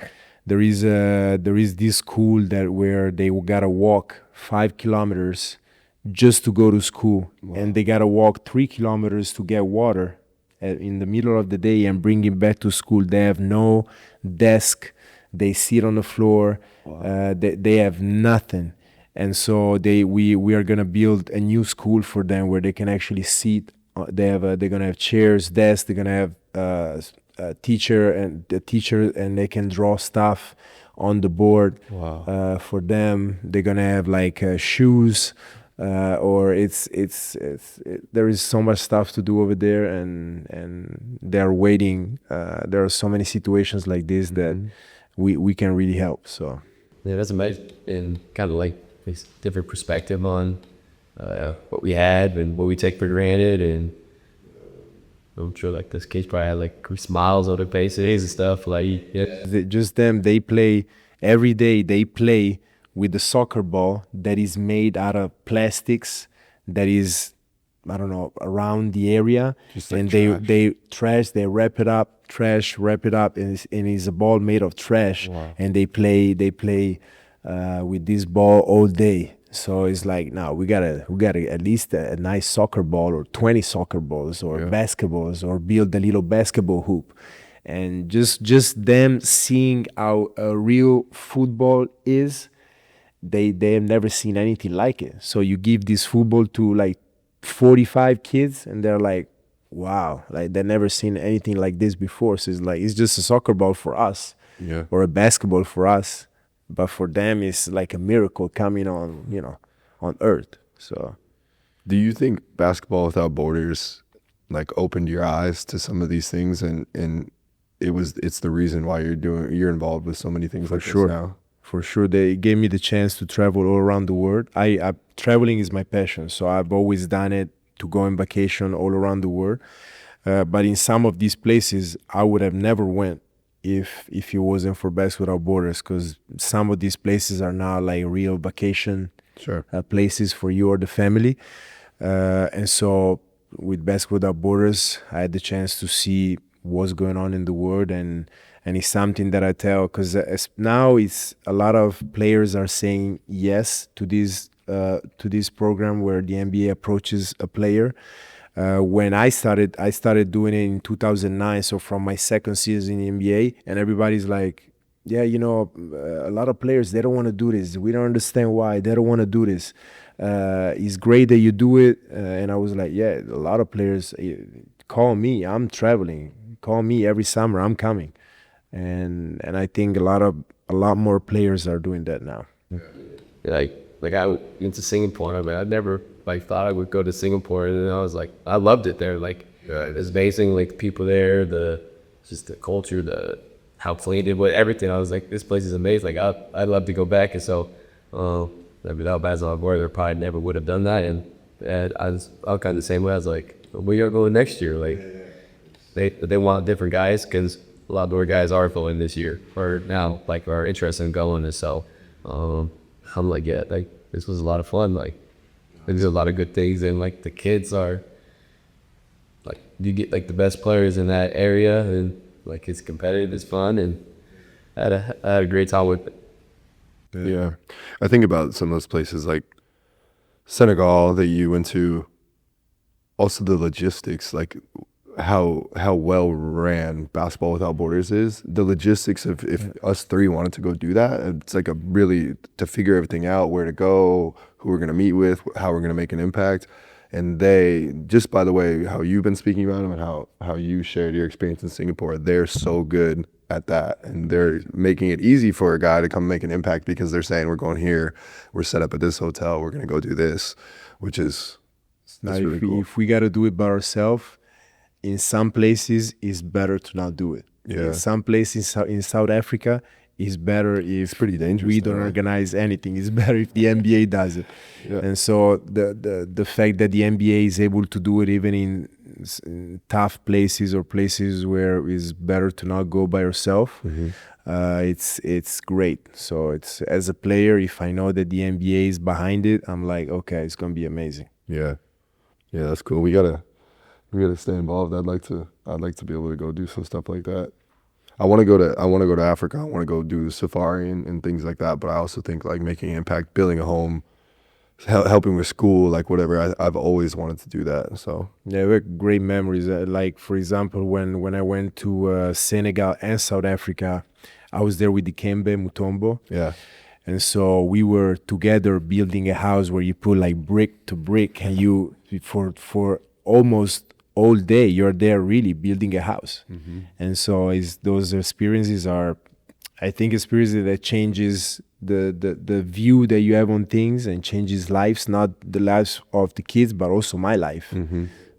[SPEAKER 2] there is this school where they gotta walk 5 kilometers just to go to school. Wow. And they gotta walk 3 kilometers to get water in the middle of the day and bring it back to school. They have no desk. They sit on the floor. Wow. They have nothing. And so we are gonna build a new school for them where they can actually sit. They're gonna have chairs, desks. They're gonna have a teacher, and they can draw stuff on the board.
[SPEAKER 3] Wow.
[SPEAKER 2] For them. They're gonna have like shoes. Or there is so much stuff to do over there, and they're waiting. There are so many situations like this that we can really help. So
[SPEAKER 1] yeah, that's amazing, and kind of like this different perspective on what we had and what we take for granted. And I'm sure like this kids probably had like smiles on their faces and stuff. Like
[SPEAKER 2] just them, they play every day. They play with the soccer ball that is made out of plastics that is, I don't know, around the area. Just like and they wrap it up, and it's a ball made of trash. Wow. And they play with this ball all day. So it's like, now we gotta at least a nice soccer ball or 20 soccer balls or basketballs, or build a little basketball hoop. And just them seeing how a real football is, they have never seen anything like it. So you give this football to like 45 kids, and they're like, wow, like they've never seen anything like this before. So it's just a soccer ball for us, or a basketball for us, but for them it's like a miracle coming on earth. So
[SPEAKER 3] do you think Basketball Without Borders like opened your eyes to some of these things, and it's the reason why you're involved with so many things
[SPEAKER 2] For
[SPEAKER 3] like
[SPEAKER 2] sure.
[SPEAKER 3] this now.
[SPEAKER 2] For sure, they gave me the chance to travel all around the world. Traveling is my passion, so I've always done it to go on vacation all around the world. But in some of these places, I would have never went if it wasn't for Basketball Without Borders, because some of these places are now like real vacation
[SPEAKER 3] Sure.
[SPEAKER 2] places for you or the family. And so with Basketball Without Borders, I had the chance to see what's going on in the world, and it's something that I tell, because now it's a lot of players are saying yes to this program where the NBA approaches a player. When I started doing it in 2009, so from my second season in the NBA, and everybody's like, yeah, a lot of players, they don't want to do this. We don't understand why they don't want to do this. It's great that you do it. And I was like, yeah, a lot of players call me. I'm traveling. Call me every summer. I'm coming. And I think a lot more players are doing that now.
[SPEAKER 1] Like I went to Singapore. I mean, I never like thought I would go to Singapore, and then I was like, I loved it there. Like it's amazing, like the people there, just the culture, how clean it was, everything. I was like, this place is amazing. Like I'd love to go back. And so, without Basketball Without, I probably never would have done that. And I was kind of the same way. I was like, we are going next year. Like they want different guys, because a lot of our guys are going this year or now, like are interested in going. And so, I'm like, yeah, like this was a lot of fun. Like there's a lot of good things, and like the kids are like, you get like the best players in that area, and like it's competitive, it's fun, and I had a great time with it.
[SPEAKER 3] Yeah. I think about some of those places like Senegal that you went to, also the logistics, like how well ran Basketball Without Borders is. The logistics of if us three wanted to go do that, it's like a really to figure everything out, where to go, who we're gonna meet with, how we're gonna make an impact. And they, just by the way, how you've been speaking about them and how you shared your experience in Singapore, they're so good at that. And they're making it easy for a guy to come make an impact, because they're saying, we're going here, we're set up at this hotel, we're gonna go do this, which is
[SPEAKER 2] Now,
[SPEAKER 3] really cool.
[SPEAKER 2] if we got to do it by ourselves, in some places, it's better to not do it.
[SPEAKER 3] Yeah.
[SPEAKER 2] In some places in South Africa, it's better if
[SPEAKER 3] It's pretty dangerous
[SPEAKER 2] we
[SPEAKER 3] though,
[SPEAKER 2] don't
[SPEAKER 3] right?
[SPEAKER 2] organize anything. It's better if the NBA does it.
[SPEAKER 3] Yeah.
[SPEAKER 2] And so the fact that the NBA is able to do it even in tough places or places where it's better to not go by yourself, it's great. So it's, as a player, if I know that the NBA is behind it, I'm like, okay, it's gonna be amazing.
[SPEAKER 3] Yeah, that's cool. We gotta stay involved. I'd like to be able to go do some stuff like that. I want to go to Africa. I want to go do safari and things like that. But I also think like making an impact, building a home, helping with school, like whatever. I've always wanted to do that. So
[SPEAKER 2] Yeah, we had great memories. Like, for example, when I went to Senegal and South Africa, I was there with Dikembe Mutombo.
[SPEAKER 3] yeah,
[SPEAKER 2] And so we were together building a house where you put like brick to brick, and you, for almost all day, you're there really building a house. And so those experiences are, I think, experiences that changes the view that you have on things, and changes lives, not the lives of the kids, but also my life.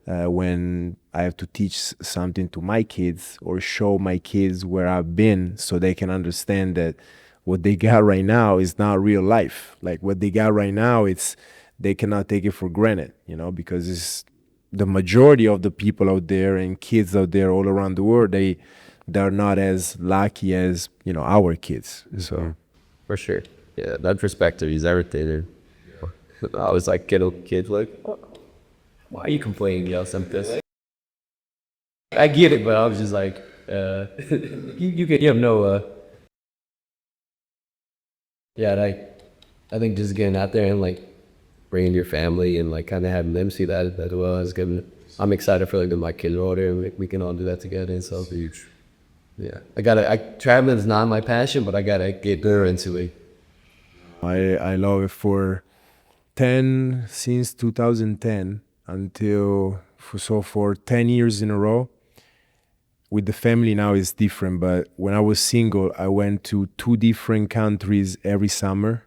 [SPEAKER 2] When I have to teach something to my kids or show my kids where I've been, so they can understand that what they got right now is not real life. Like what they got right now, they cannot take it for granted, because it's the majority of the people out there and kids out there all around the world, they're not as lucky as, our kids. So
[SPEAKER 1] For sure. Yeah, that perspective is everything. I was like, kids like, why are you complaining, yo, something? I get it, but I was just like, you have no, yeah, like, I think just getting out there and like bringing your family and like kind of having them see that well is good. I'm excited for like that my kids are older and we can all do that together, and so huge. Yeah, traveling is not my passion, but I gotta get more into it.
[SPEAKER 2] I love it since 2010 for 10 years in a row. With the family now it's different, but when I was single, I went to 2 different countries every summer.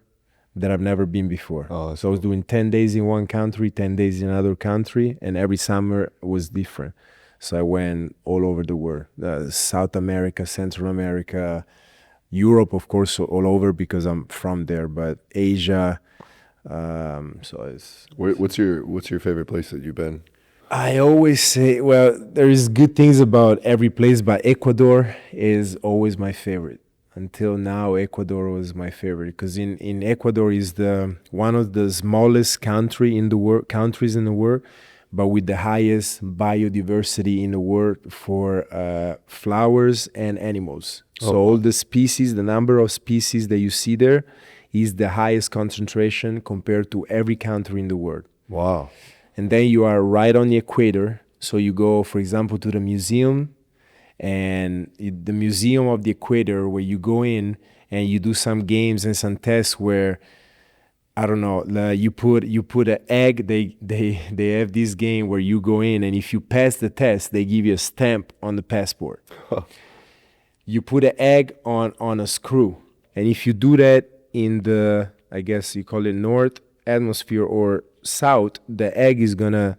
[SPEAKER 2] that I've never been before.
[SPEAKER 3] Oh, that's
[SPEAKER 2] So I was doing 10 days in one country, 10 days in another country, and every summer was different. So I went all over the world, South America, Central America, Europe, of course, all over because I'm from there, but Asia. So it's.
[SPEAKER 3] What's your favorite place that you've been?
[SPEAKER 2] I always say, well, there is good things about every place, but Ecuador is always my favorite. Until now, Ecuador was my favorite because in Ecuador is the one of the smallest countries in the world, but with the highest biodiversity in the world for flowers and animals. So all the species, the number of species that you see there is the highest concentration compared to every country in the world.
[SPEAKER 3] Wow.
[SPEAKER 2] And then you are right on the equator. So you go, for example, to the museum, and the museum of the equator, where you go in and you do some games and some tests where, I don't know, you put an egg. They have this game where you go in, and if you pass the test, they give you a stamp on the passport. You put an egg on a screw, and if you do that in the, I guess you call it north atmosphere or south, the egg is gonna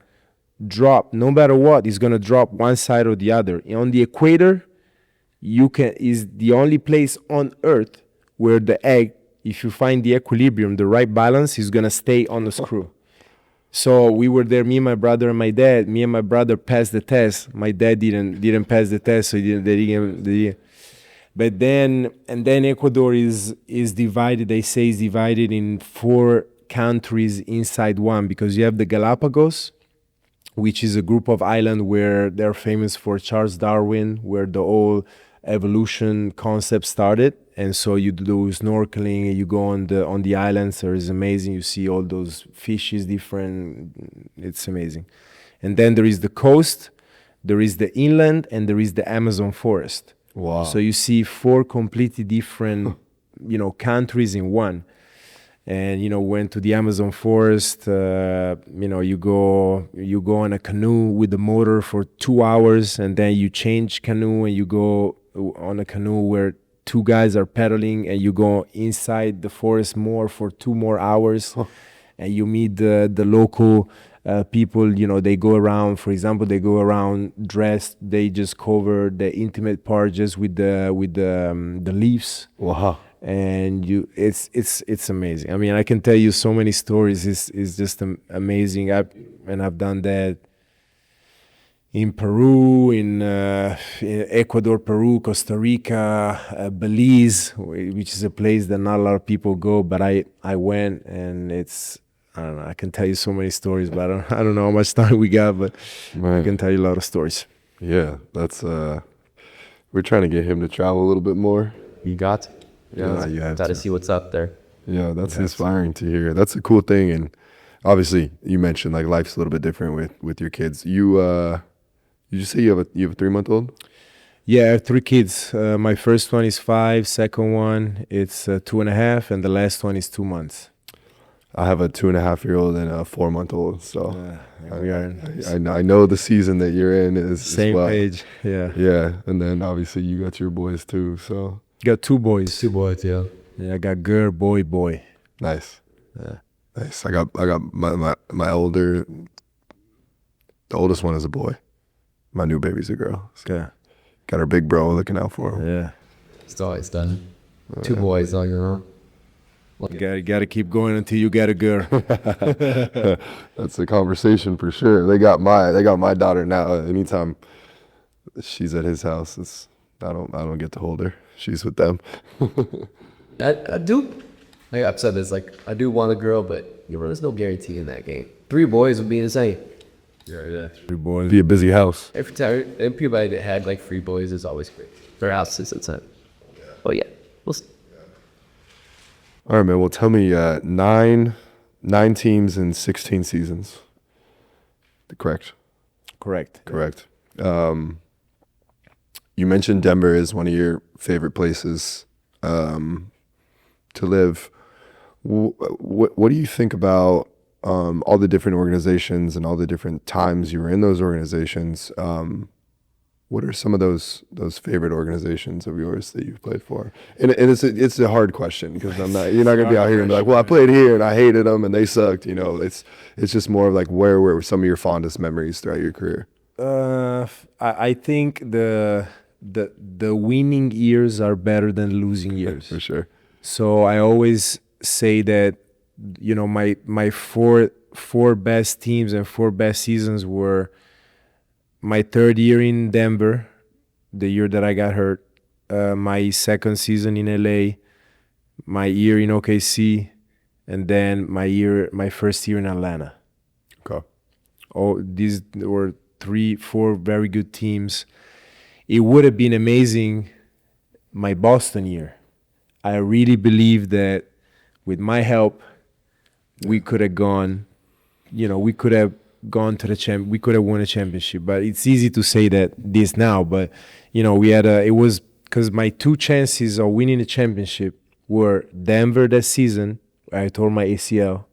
[SPEAKER 2] drop. No matter what, it's gonna drop one side or the other. On the equator, is the only place on Earth where the egg, if you find the equilibrium, the right balance, is gonna stay on the screw. So we were there, me and my brother and my dad. Me and my brother passed the test. My dad didn't pass the test, so they didn't. But then Ecuador is divided. They say is divided in 4 countries inside one, because you have the Galapagos, which is a group of islands where they're famous for Charles Darwin, where the whole evolution concept started. And so you do snorkeling, you go on the islands. So it's amazing. You see all those fishes, different. It's amazing. And then there is the coast, there is the inland, and there is the Amazon forest.
[SPEAKER 3] Wow.
[SPEAKER 2] So you see 4 completely different, countries in one. And went to the Amazon forest. You go on a canoe with the motor for 2 hours, and then you change canoe and you go on a canoe where 2 guys are paddling, and you go inside the forest more for 2 more hours, and you meet the local people. They go around. For example, they go around dressed. They just cover the intimate part just with the leaves.
[SPEAKER 3] Wow.
[SPEAKER 2] And it's amazing. I mean, I can tell you so many stories. It's just amazing. I've done that in Peru, in Ecuador, Peru, Costa Rica, Belize, which is a place that not a lot of people go, but I went, and I don't know. I can tell you so many stories, but I don't know how much time we got, but I can tell you a lot of stories.
[SPEAKER 3] Yeah, that's we're trying to get him to travel a little bit more.
[SPEAKER 1] You got to.
[SPEAKER 3] Yeah, you have
[SPEAKER 1] Got to see what's up there.
[SPEAKER 3] Yeah, that's inspiring to hear. That's a cool thing. And obviously, you mentioned like life's a little bit different with your kids. You just say you have a 3-month-old?
[SPEAKER 2] Yeah, I have 3 kids. My first one is 5. Second one, it's 2.5, and the last one is 2 months.
[SPEAKER 3] I have a 2.5-year-old and a 4-month-old. So
[SPEAKER 2] we are
[SPEAKER 3] I know the season that you're in is
[SPEAKER 2] same
[SPEAKER 3] well.
[SPEAKER 2] age. Yeah.
[SPEAKER 3] Yeah, and then obviously you got your boys too. So
[SPEAKER 2] Got 2 boys.
[SPEAKER 1] 2 boys, yeah.
[SPEAKER 2] Yeah, I got girl, boy.
[SPEAKER 3] nice.
[SPEAKER 2] Yeah.
[SPEAKER 3] Nice. I got my older. The oldest one is a boy. My new baby's a girl. So
[SPEAKER 2] Yeah.
[SPEAKER 3] got our big bro looking out for him.
[SPEAKER 2] Yeah.
[SPEAKER 1] It's always done. 2 boys on your own.
[SPEAKER 2] You gotta keep going until you get a girl.
[SPEAKER 3] That's a conversation for sure. They got my daughter now. Anytime she's at his house, I don't get to hold her. She's with them.
[SPEAKER 1] I do. Like I've said this, like I do want a girl, but there's no guarantee in that game. 3 boys would be insane. Yeah.
[SPEAKER 2] 3 boys.
[SPEAKER 3] Be a busy house.
[SPEAKER 1] Every time everybody that had like 3 boys is always great. Their house is insane. Oh yeah, we'll see.
[SPEAKER 3] All right, man. Well, tell me, 9 teams in 16 seasons. Correct.
[SPEAKER 2] Correct.
[SPEAKER 3] Correct. You mentioned Denver is one of your favorite places to live. What do you think about all the different organizations and all the different times you were in those organizations? What are some of those favorite organizations of yours that you've played for? And it's a hard question because you're not gonna be out here and be like, well, I played here and I hated them and they sucked. You know, it's just more of like where were some of your fondest memories throughout your career?
[SPEAKER 2] I think the winning years are better than losing years.
[SPEAKER 3] For sure.
[SPEAKER 2] So I always say that, you know, my four best teams and four best seasons were my third year in Denver, the year that I got hurt, my second season in LA, my year in OKC, and then my first year in Atlanta.
[SPEAKER 3] Okay.
[SPEAKER 2] Oh, these were 4 very good teams. It would have been amazing my Boston year. I really believe that with my help, we could have gone, you know, we could have gone to we could have won a championship. But it's easy to say that this now, but you know, it was because my 2 chances of winning a championship were Denver that season, I tore my ACL,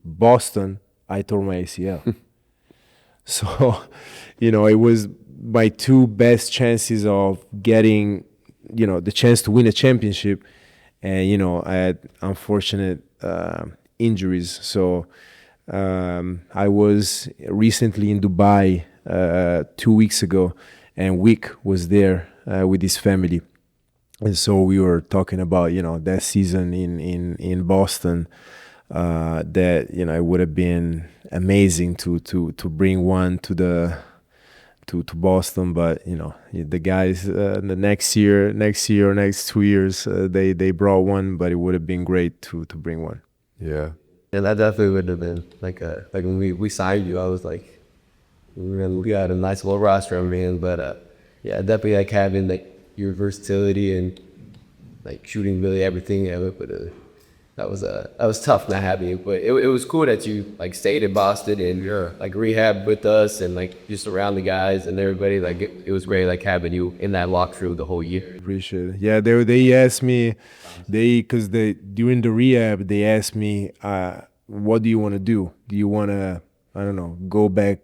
[SPEAKER 2] Boston, I tore my ACL. So, you know, it was my 2 best chances of getting, you know, the chance to win a championship. And, you know, I had unfortunate injuries. So I was recently in Dubai 2 weeks ago, and Wick was there with his family. And so we were talking about, you know, that season in Boston, that, you know, it would have been amazing to bring one to Boston, but you know, the guys the next year or next 2 years they brought one, but it would have been great to bring one.
[SPEAKER 3] Yeah.
[SPEAKER 1] And that definitely would have been like when we signed you, I was like, we got a nice little roster, man. But yeah, definitely like having like your versatility and like shooting really everything of it. But that was tough not having you. But it was cool that you like stayed in Boston and like rehab with us and like just around the guys and everybody. Like it was great like having you in that locker room the whole year.
[SPEAKER 2] Appreciate it. Yeah, they asked me, because during the rehab they asked me, what do you want to do? Do you want to, I don't know, go back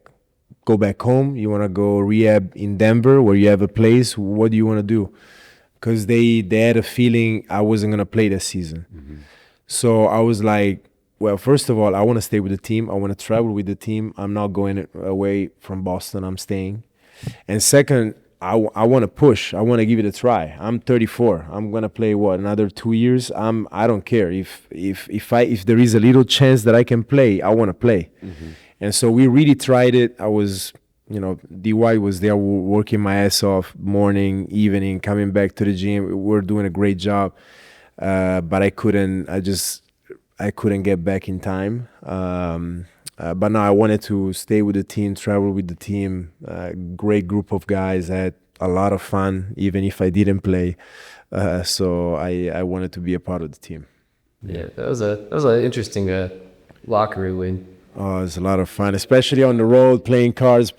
[SPEAKER 2] home? You want to go rehab in Denver where you have a place? What do you want to do? Because they had a feeling I wasn't gonna play that season. Mm-hmm. So I was like, well, first of all, I want to stay with the team. I want to travel with the team. I'm not going away from Boston. I'm staying. And second, I want to push. I want to give it a try. I'm 34. I'm gonna play another 2 years. I don't care if there is a little chance that I can play. I want to play. Mm-hmm. And so we really tried it. I was, you know, DY was there working my ass off, morning, evening, coming back to the gym. We're doing a great job. But I couldn't get back in time. But no, I wanted to stay with the team, travel with the team. Great group of guys. I had a lot of fun, even if I didn't play. So I wanted to be a part of the team.
[SPEAKER 1] Yeah, that was an interesting locker room win.
[SPEAKER 2] Oh, it was a lot of fun, especially on the road, playing cards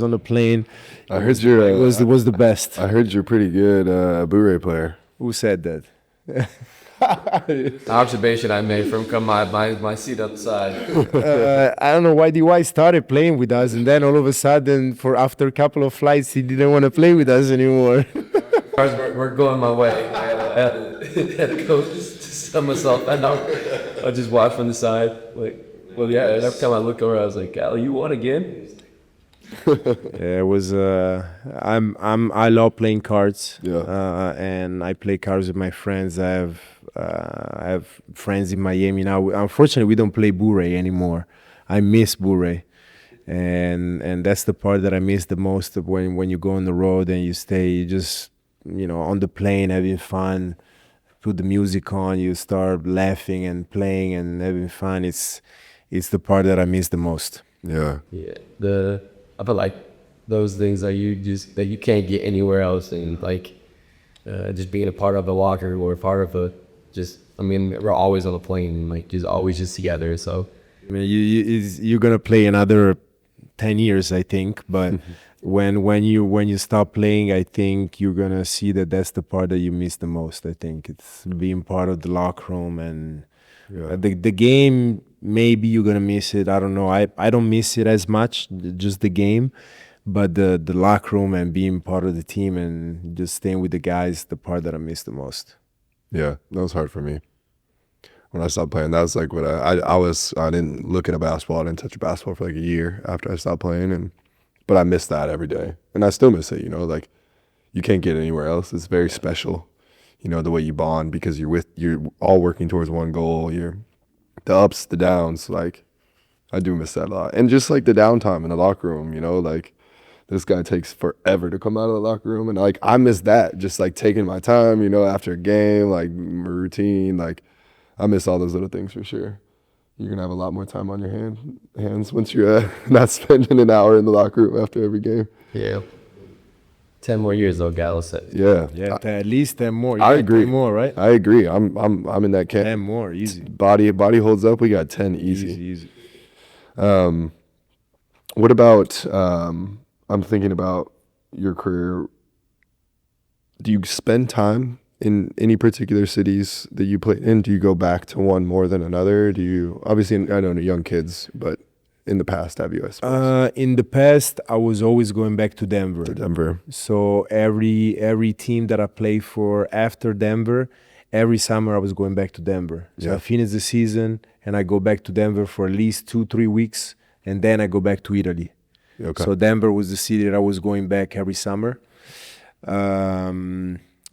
[SPEAKER 2] on the plane.
[SPEAKER 3] I heard you're
[SPEAKER 2] it was the best.
[SPEAKER 3] I heard you're pretty good Bure player.
[SPEAKER 2] Who said that?
[SPEAKER 1] The observation I made from my seat outside.
[SPEAKER 2] I don't know why DY started playing with us, and then all of a sudden, after a couple of flights, he didn't want to play with us anymore.
[SPEAKER 1] Cars were going my way. I had to go to sum myself, and I just watched from the side. Like, well, yeah. And every time I look over, I was like, "Galo, you won again?"
[SPEAKER 2] Yeah, it was. I love playing cards.
[SPEAKER 3] Yeah.
[SPEAKER 2] And I play cards with my friends. I have friends in Miami now. Unfortunately, we don't play Bure anymore. I miss Bure, and that's the part that I miss the most. When you go on the road and you stay, just, you know, on the plane having fun. Put the music on, you start laughing and playing and having fun. It's the part that I miss the most.
[SPEAKER 3] Yeah.
[SPEAKER 1] Yeah. I feel like those things that you can't get anywhere else, and like just being a part of a locker or a part of we're always on a plane, like just always just together. So
[SPEAKER 2] I mean, you're gonna play another 10 years, I think, but when you stop playing, I think you're gonna see that that's the part that you miss the most. I think it's being part of the locker room and the game. Maybe you're gonna miss it. I don't know. I don't miss it as much, just the game, But the locker room and being part of the team and just staying with the guys, the part that I miss the most.
[SPEAKER 3] Yeah, that was hard for me. When I stopped playing, that was like what I didn't look at a basketball. I didn't touch a basketball for like a year after I stopped playing, but I miss that every day, and I still miss it. You know, like you can't get it anywhere else. It's very special. You know, the way you bond because you're all working towards one goal. You're the ups, the downs. Like I do miss that a lot, and just like the downtime in the locker room. You know, like this guy takes forever to come out of the locker room, and like I miss that. Just like taking my time. You know, after a game, like routine, like. I miss all those little things for sure. You're going to have a lot more time on your hands once you're not spending an hour in the locker room after every game.
[SPEAKER 1] Yeah. 10 more years though, Galo said.
[SPEAKER 3] Yeah.
[SPEAKER 2] Yeah, at least 10 more.
[SPEAKER 3] I agree.
[SPEAKER 2] 10 more, right?
[SPEAKER 3] I agree. I'm in that camp.
[SPEAKER 2] 10 more, easy.
[SPEAKER 3] Body holds up. We got 10 easy.
[SPEAKER 2] Easy.
[SPEAKER 3] What about I'm thinking about your career. Do you spend time in any particular cities that you play in? Do you go back to one more than another? Do you, obviously, I don't know, young kids, but in the past, have you, I suppose?
[SPEAKER 2] In the past, I was always going back to Denver.
[SPEAKER 3] To Denver.
[SPEAKER 2] So every team that I played for after Denver, every summer I was going back to Denver. So I finish the season and I go back to Denver for at least 2-3 weeks, and then I go back to Italy.
[SPEAKER 3] Okay.
[SPEAKER 2] So Denver was the city that I was going back every summer.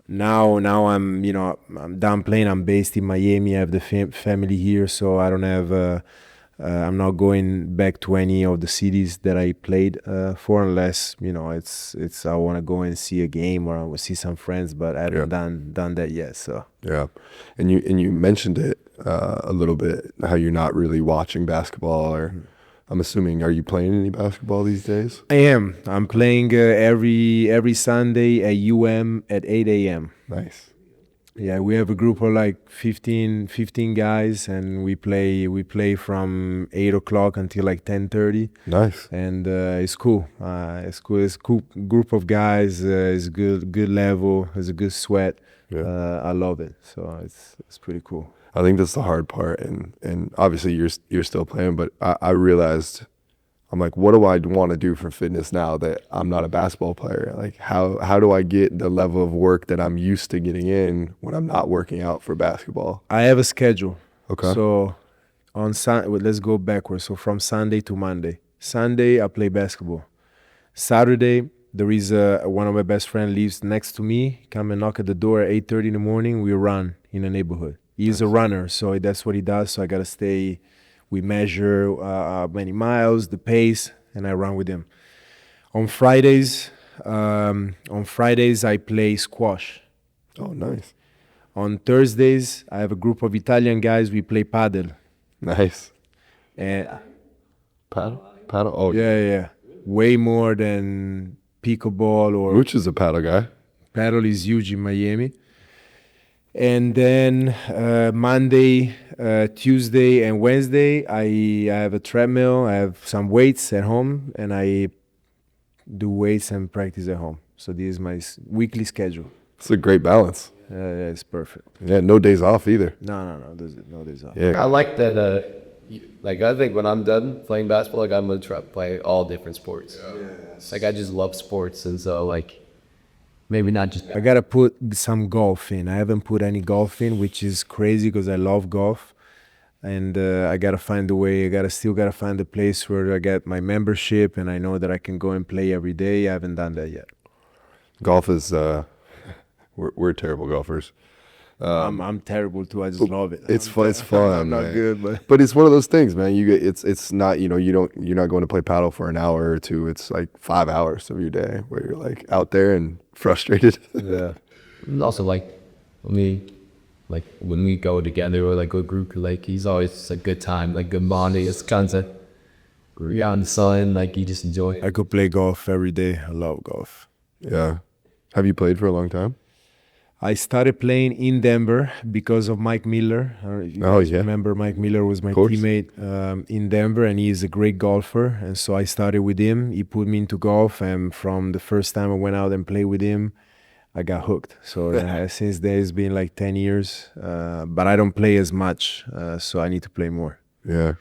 [SPEAKER 2] Now I'm done playing. I'm based in Miami. I have the family here, so I don't have. I'm not going back to any of the cities that I played for, unless it's I want to go and see a game or I want to see some friends. But I haven't done that yet. So
[SPEAKER 3] yeah, and you mentioned it a little bit, how you're not really watching basketball or. I'm assuming, are you playing any basketball these days?
[SPEAKER 2] I am. I'm playing every Sunday at UM at 8 a.m.
[SPEAKER 3] Nice.
[SPEAKER 2] Yeah, we have a group of like 15 guys, and we play from 8 o'clock until like 10:30.
[SPEAKER 3] Nice.
[SPEAKER 2] And it's cool. It's cool. It's a cool group of guys. It's good level. It's a good sweat.
[SPEAKER 3] Yeah.
[SPEAKER 2] I love it. So it's pretty cool.
[SPEAKER 3] I think that's the hard part, and obviously you're still playing, but I realized, I'm like, what do I want to do for fitness now that I'm not a basketball player? Like, how do I get the level of work that I'm used to getting in when I'm not working out for basketball?
[SPEAKER 2] I have a schedule.
[SPEAKER 3] Okay.
[SPEAKER 2] So let's go backwards. So from Sunday to Monday. Sunday I play basketball. Saturday there is one of my best friends lives next to me. Come and knock at the door at 8:30 in the morning. We run in the neighborhood. He's a runner, so that's what he does. So I gotta stay. We measure many miles, the pace, and I run with him. On Fridays, I play squash.
[SPEAKER 3] Oh, nice.
[SPEAKER 2] On Thursdays, I have a group of Italian guys. We play paddle.
[SPEAKER 3] Nice.
[SPEAKER 2] And
[SPEAKER 3] Paddle? Oh,
[SPEAKER 2] yeah. Way more than pickleball or
[SPEAKER 3] Rich is a paddle guy.
[SPEAKER 2] paddle is huge in Miami. And then Monday, Tuesday, and Wednesday, I have a treadmill. I have some weights at home, and I do weights and practice at home. So this is my weekly schedule.
[SPEAKER 3] It's a great balance.
[SPEAKER 2] It's perfect.
[SPEAKER 3] Yeah, no days off either.
[SPEAKER 2] No. There's no days off.
[SPEAKER 3] Yeah.
[SPEAKER 1] I like that. Like, I think when I'm done playing basketball, like, I'm going to try to play all different sports. Like, I just love sports. And so, like, maybe not just.
[SPEAKER 2] I gotta put some golf in. I haven't put any golf in, which is crazy because I love golf, and I gotta find a way. Still gotta find a place where I get my membership, and I know that I can go and play every day. I haven't done that yet.
[SPEAKER 3] Golf is we're terrible golfers.
[SPEAKER 2] I'm terrible too. I just love it.
[SPEAKER 3] It's fun. It's fun.
[SPEAKER 2] I'm not
[SPEAKER 3] man.
[SPEAKER 2] good,
[SPEAKER 3] but it's one of those things, man. It's not, you're not going to play paddle for an hour or two. It's like 5 hours of your day where you're like out there and frustrated.
[SPEAKER 2] yeah.
[SPEAKER 1] And also, like, when we go together or like a group, like, he's always a good time, like good bonding. It's kind of you're out in the sun, like, you just enjoy.
[SPEAKER 2] I could play golf every day. I love golf.
[SPEAKER 3] Yeah. Have you played for a long time?
[SPEAKER 2] I started playing in Denver because of Mike Miller. I don't know if you guys remember Mike Miller was my teammate in Denver, and he is a great golfer. And so I started with him. He put me into golf, and from the first time I went out and played with him, I got hooked. So since then, it's been like 10 years. But I don't play as much, so I need to play more.
[SPEAKER 3] Yeah.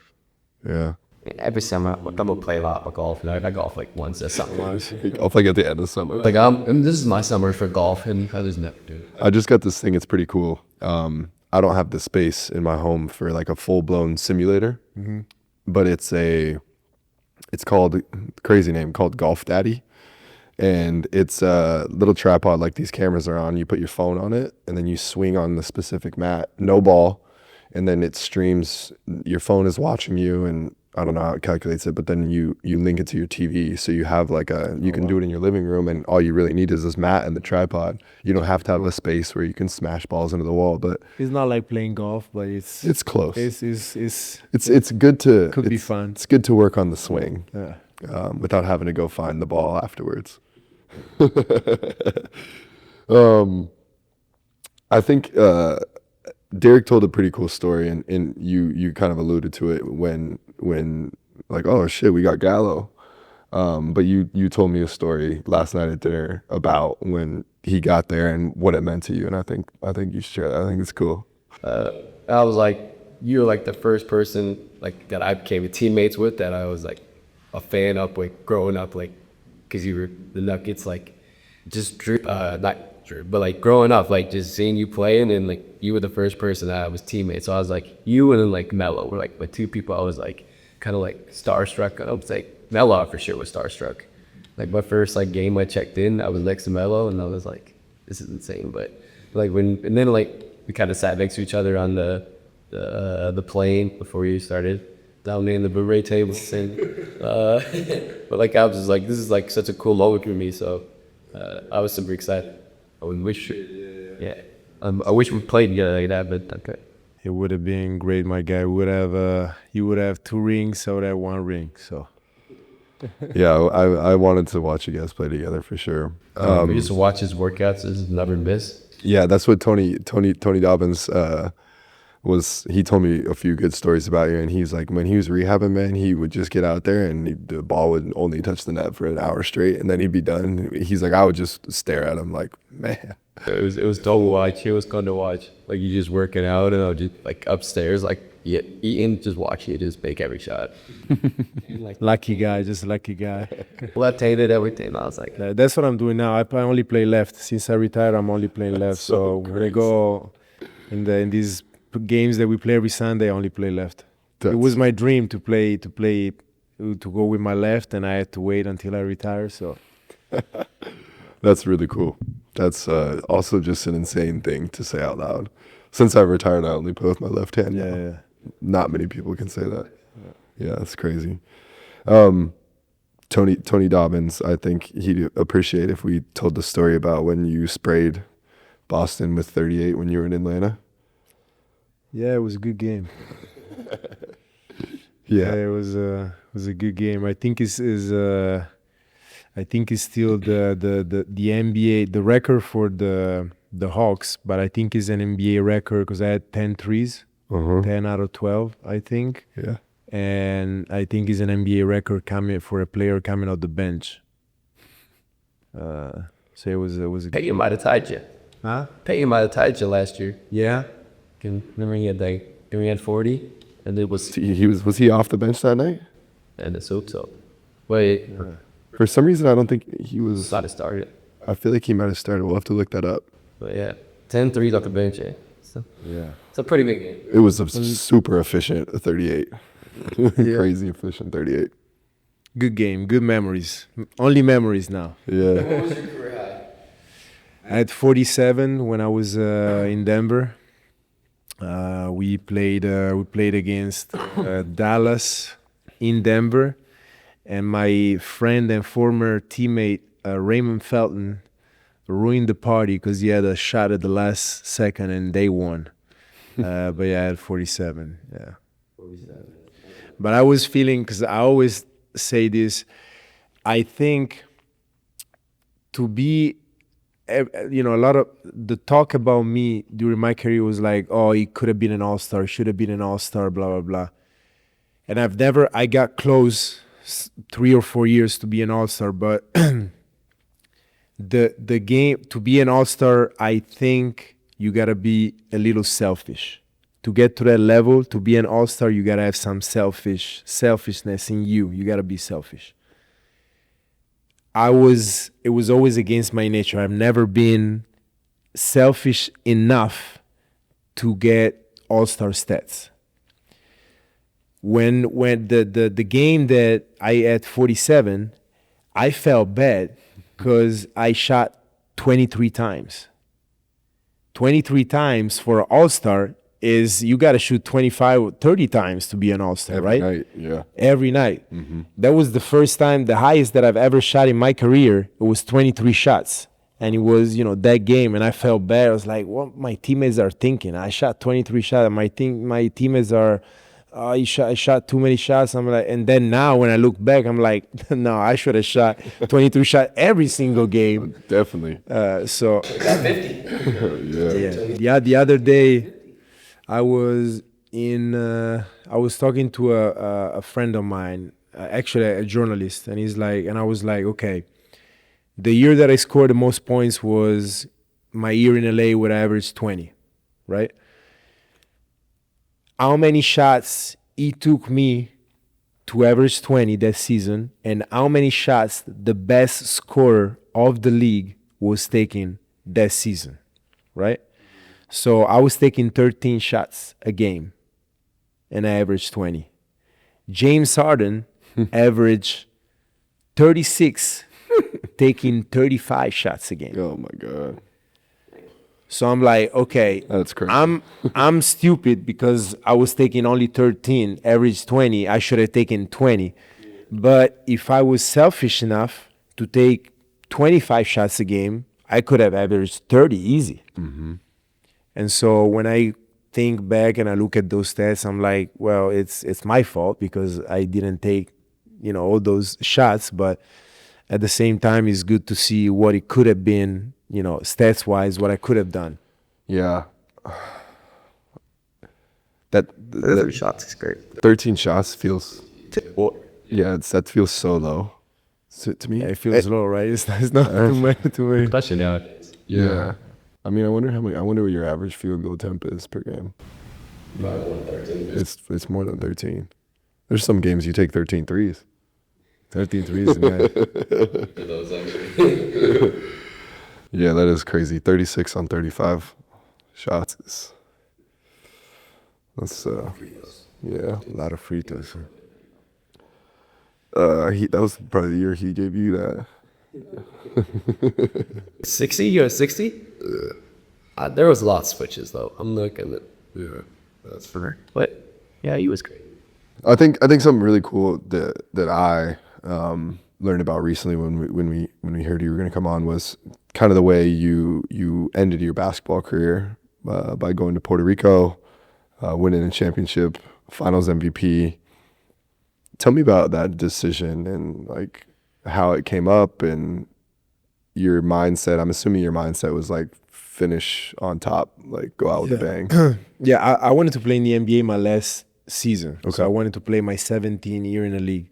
[SPEAKER 3] Yeah.
[SPEAKER 1] Every summer, I'm gonna play a lot of golf. I golf like once a summer.
[SPEAKER 3] I'll play at the end of summer.
[SPEAKER 1] Like and this is my summer for golf, and others never do.
[SPEAKER 3] I just got this thing. It's pretty cool. I don't have the space in my home for like a full blown simulator, but it's called, crazy name, called Golf Daddy. And it's a little tripod like these cameras are on. You put your phone on it, and then you swing on the specific mat, no ball, and then it streams. Your phone is watching you, and I don't know how it calculates it, but then you link it to your TV, so you have like you can do it in your living room, and all you really need is this mat and the tripod. You don't have to have a space where you can smash balls into the wall, but
[SPEAKER 2] It's not like playing golf, but it's
[SPEAKER 3] close.
[SPEAKER 2] it's
[SPEAKER 3] It's good to
[SPEAKER 2] could be fun.
[SPEAKER 3] It's good to work on the swing
[SPEAKER 2] without
[SPEAKER 3] having to go find the ball afterwards. I think Derrick told a pretty cool story, and you kind of alluded to it when like, oh shit, we got Galo. But you told me a story last night at dinner about when he got there and what it meant to you, and I think you should share that. I think it's cool.
[SPEAKER 1] I was like, you were like the first person like that I became teammates with that I was like a fan of, like growing up, like because you were the Nuggets, like just not Drew, but like growing up, like just seeing you playing, and like you were the first person that I was teammates. So I was like, you and then like Melo were like my two people I was like kind of like starstruck. I was like Melo for sure was starstruck. Like my first like game I checked in, I was next to Melo, and I was like, this is insane. But like and then like we kind of sat next to each other on the plane before you started down there in the beret tables, and but like I was just like, this is like such a cool moment for me. So I was super excited. I wish, I wish we played together like that, but okay.
[SPEAKER 2] It would have been great, my guy. You would have 2 rings, I would have 1 ring. So
[SPEAKER 3] Yeah, I wanted to watch you guys play together for sure.
[SPEAKER 1] We used to watch his workouts. This is never miss.
[SPEAKER 3] Yeah, that's what Tony Dobbins was. He told me a few good stories about you, and he's like, when he was rehabbing, man, he would just get out there and the ball would only touch the net for an hour straight, and then he'd be done. He's like, I would just stare at him like, man.
[SPEAKER 1] It was dope to watch. It was fun to watch. Like you just working out, and I was just like upstairs, like eating, just watch you just make every shot. Like
[SPEAKER 2] lucky guy, just lucky guy.
[SPEAKER 1] left-handed everything. I was like,
[SPEAKER 2] That's what I'm doing now. I only play left. Since I retired, I'm only playing left. So when I go in these games that we play every Sunday, I only play left. It was my dream to go with my left, and I had to wait until I retire. So
[SPEAKER 3] That's really cool. That's also just an insane thing to say out loud. Since I've retired, I only play with my left hand.
[SPEAKER 2] yeah.
[SPEAKER 3] Not many people can say that. Yeah, that's crazy. Tony Dobbins, I think he'd appreciate if we told the story about when you sprayed Boston with 38 when you were in Atlanta.
[SPEAKER 2] Yeah, it was a good game.
[SPEAKER 3] Yeah,
[SPEAKER 2] it was a good game. I think it's still the NBA, the record for the Hawks, but I think it's an NBA record because I had 10 threes, 10 out of 12, I think.
[SPEAKER 3] Yeah.
[SPEAKER 2] And I think it's an NBA record coming for a player coming off the bench. So it was a
[SPEAKER 1] Peyton might have tied you.
[SPEAKER 2] Huh?
[SPEAKER 1] Peyton might have tied you last year.
[SPEAKER 2] Yeah.
[SPEAKER 1] Remember he had 40, and it was
[SPEAKER 3] Was he off the bench that night?
[SPEAKER 1] and it's so. Wait,
[SPEAKER 3] For some reason, I don't think he was.
[SPEAKER 1] thought it started.
[SPEAKER 3] I feel like he might have started. We'll have to look that up.
[SPEAKER 1] But yeah, 10 threes off the bench. Yeah, so
[SPEAKER 2] Yeah.
[SPEAKER 1] it's a pretty big game.
[SPEAKER 3] It was a super efficient 38. Crazy efficient 38.
[SPEAKER 2] Good game, good memories. Only memories now.
[SPEAKER 3] Yeah.
[SPEAKER 1] What was your career high?
[SPEAKER 2] I had 47 when I was in Denver. We played against Dallas in Denver, and my friend and former teammate Raymond Felton ruined the party because he had a shot at the last second and they won. But yeah, I had 47. Yeah.
[SPEAKER 1] 47.
[SPEAKER 2] But I was feeling, because I always say this, I think to be, a lot of the talk about me during my career was like, oh, he could have been an all-star, should have been an all-star, blah, blah, blah. And I got close 3 or 4 years to be an all-star, but the game, to be an all-star, I think you got to be a little selfish. to get to that level, to be an all-star, you got to have some selfishness in you. You got to be selfish. It was always against my nature. I've never been selfish enough to get all-star stats. When the game that I at 47, I felt bad because I shot 23 times. 23 times for an all-star is you got to shoot 25 or 30 times to be an all-star, right?
[SPEAKER 3] Every night, yeah.
[SPEAKER 2] Every night. That was the first time, the highest that I've ever shot in my career, it was 23 shots. And it was, that game, and I felt bad. I was like, what my teammates are thinking. I shot 23 shots, and my teammates are, I shot too many shots. I'm like, and then now when I look back, I'm like, no, I should have shot 23 shots every single game.
[SPEAKER 3] Definitely.
[SPEAKER 2] So
[SPEAKER 1] Got 50.
[SPEAKER 2] yeah. The other day, I was talking to a friend of mine, actually a journalist, and I was like, okay, the year that I scored the most points was my year in LA where I averaged 20, right? How many shots it took me to average 20 that season, and how many shots the best scorer of the league was taking that season, right? So I was taking 13 shots a game, and I averaged 20. James Harden averaged 36, taking 35 shots a game.
[SPEAKER 3] Oh my God.
[SPEAKER 2] So I'm like, okay,
[SPEAKER 3] That's crazy.
[SPEAKER 2] I'm stupid because I was taking only 13, average 20. I should have taken 20. But if I was selfish enough to take 25 shots a game, I could have averaged 30 easy. And so when I think back and I look at those stats, I'm like, well, it's my fault because I didn't take, all those shots. But at the same time, it's good to see what it could have been, stats-wise, what I could have done.
[SPEAKER 3] Yeah.
[SPEAKER 1] 30 shots is great.
[SPEAKER 3] 13 shots feels, that feels so low to me.
[SPEAKER 2] Yeah, it feels low, right? It's not too much.
[SPEAKER 1] Especially nowadays.
[SPEAKER 3] Yeah. I mean, I wonder what your average field goal temp is per game.
[SPEAKER 1] About 113.
[SPEAKER 3] It's more than 13. There's some games you take 13 threes.
[SPEAKER 2] 13 threes. Yeah.
[SPEAKER 1] Those actually.
[SPEAKER 3] Yeah, that is crazy. 36 on 35 shots that's
[SPEAKER 2] A lot of free throws.
[SPEAKER 3] that was probably the year he gave you that.
[SPEAKER 1] 60? You're at 60? There was a lot of switches, though. I'm looking at it.
[SPEAKER 3] Yeah, that's
[SPEAKER 1] For But, yeah, he was great.
[SPEAKER 3] I think something really cool that I learned about recently when we heard you were going to come on was kind of the way you ended your basketball career by going to Puerto Rico, winning a championship, Finals MVP. Tell me about that decision and like how it came up and your mindset. I'm assuming your mindset was like finish on top, like go out with a bang.
[SPEAKER 2] Yeah, I wanted to play in the NBA my last season.
[SPEAKER 3] Okay.
[SPEAKER 2] So I wanted to play my 17th year in the league.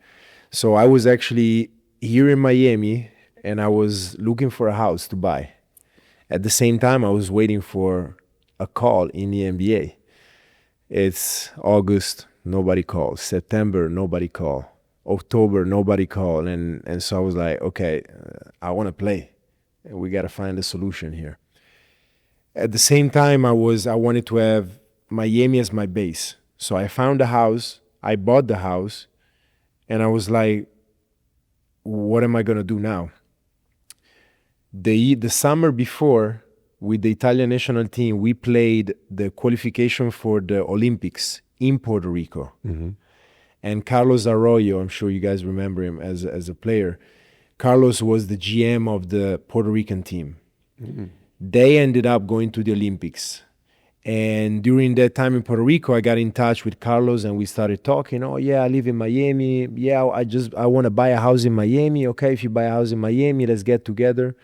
[SPEAKER 2] So I was actually here in Miami and I was looking for a house to buy. At the same time, I was waiting for a call in the NBA. It's August, nobody calls. September, nobody call. October, nobody call. And so I was like, okay, I want to play. And we got to find a solution here. At the same time, I wanted to have Miami as my base. So I found a house, I bought the house, and I was like, what am I going to do now? The summer before, with the Italian national team, we played the qualification for the Olympics in Puerto Rico. And Carlos Arroyo, I'm sure you guys remember him as a player. Carlos was the GM of the Puerto Rican team. They ended up going to the Olympics. And during that time in Puerto Rico, I got in touch with Carlos and we started talking. Oh, yeah, I live in Miami. Yeah, I want to buy a house in Miami. Okay, if you buy a house in Miami, let's get together.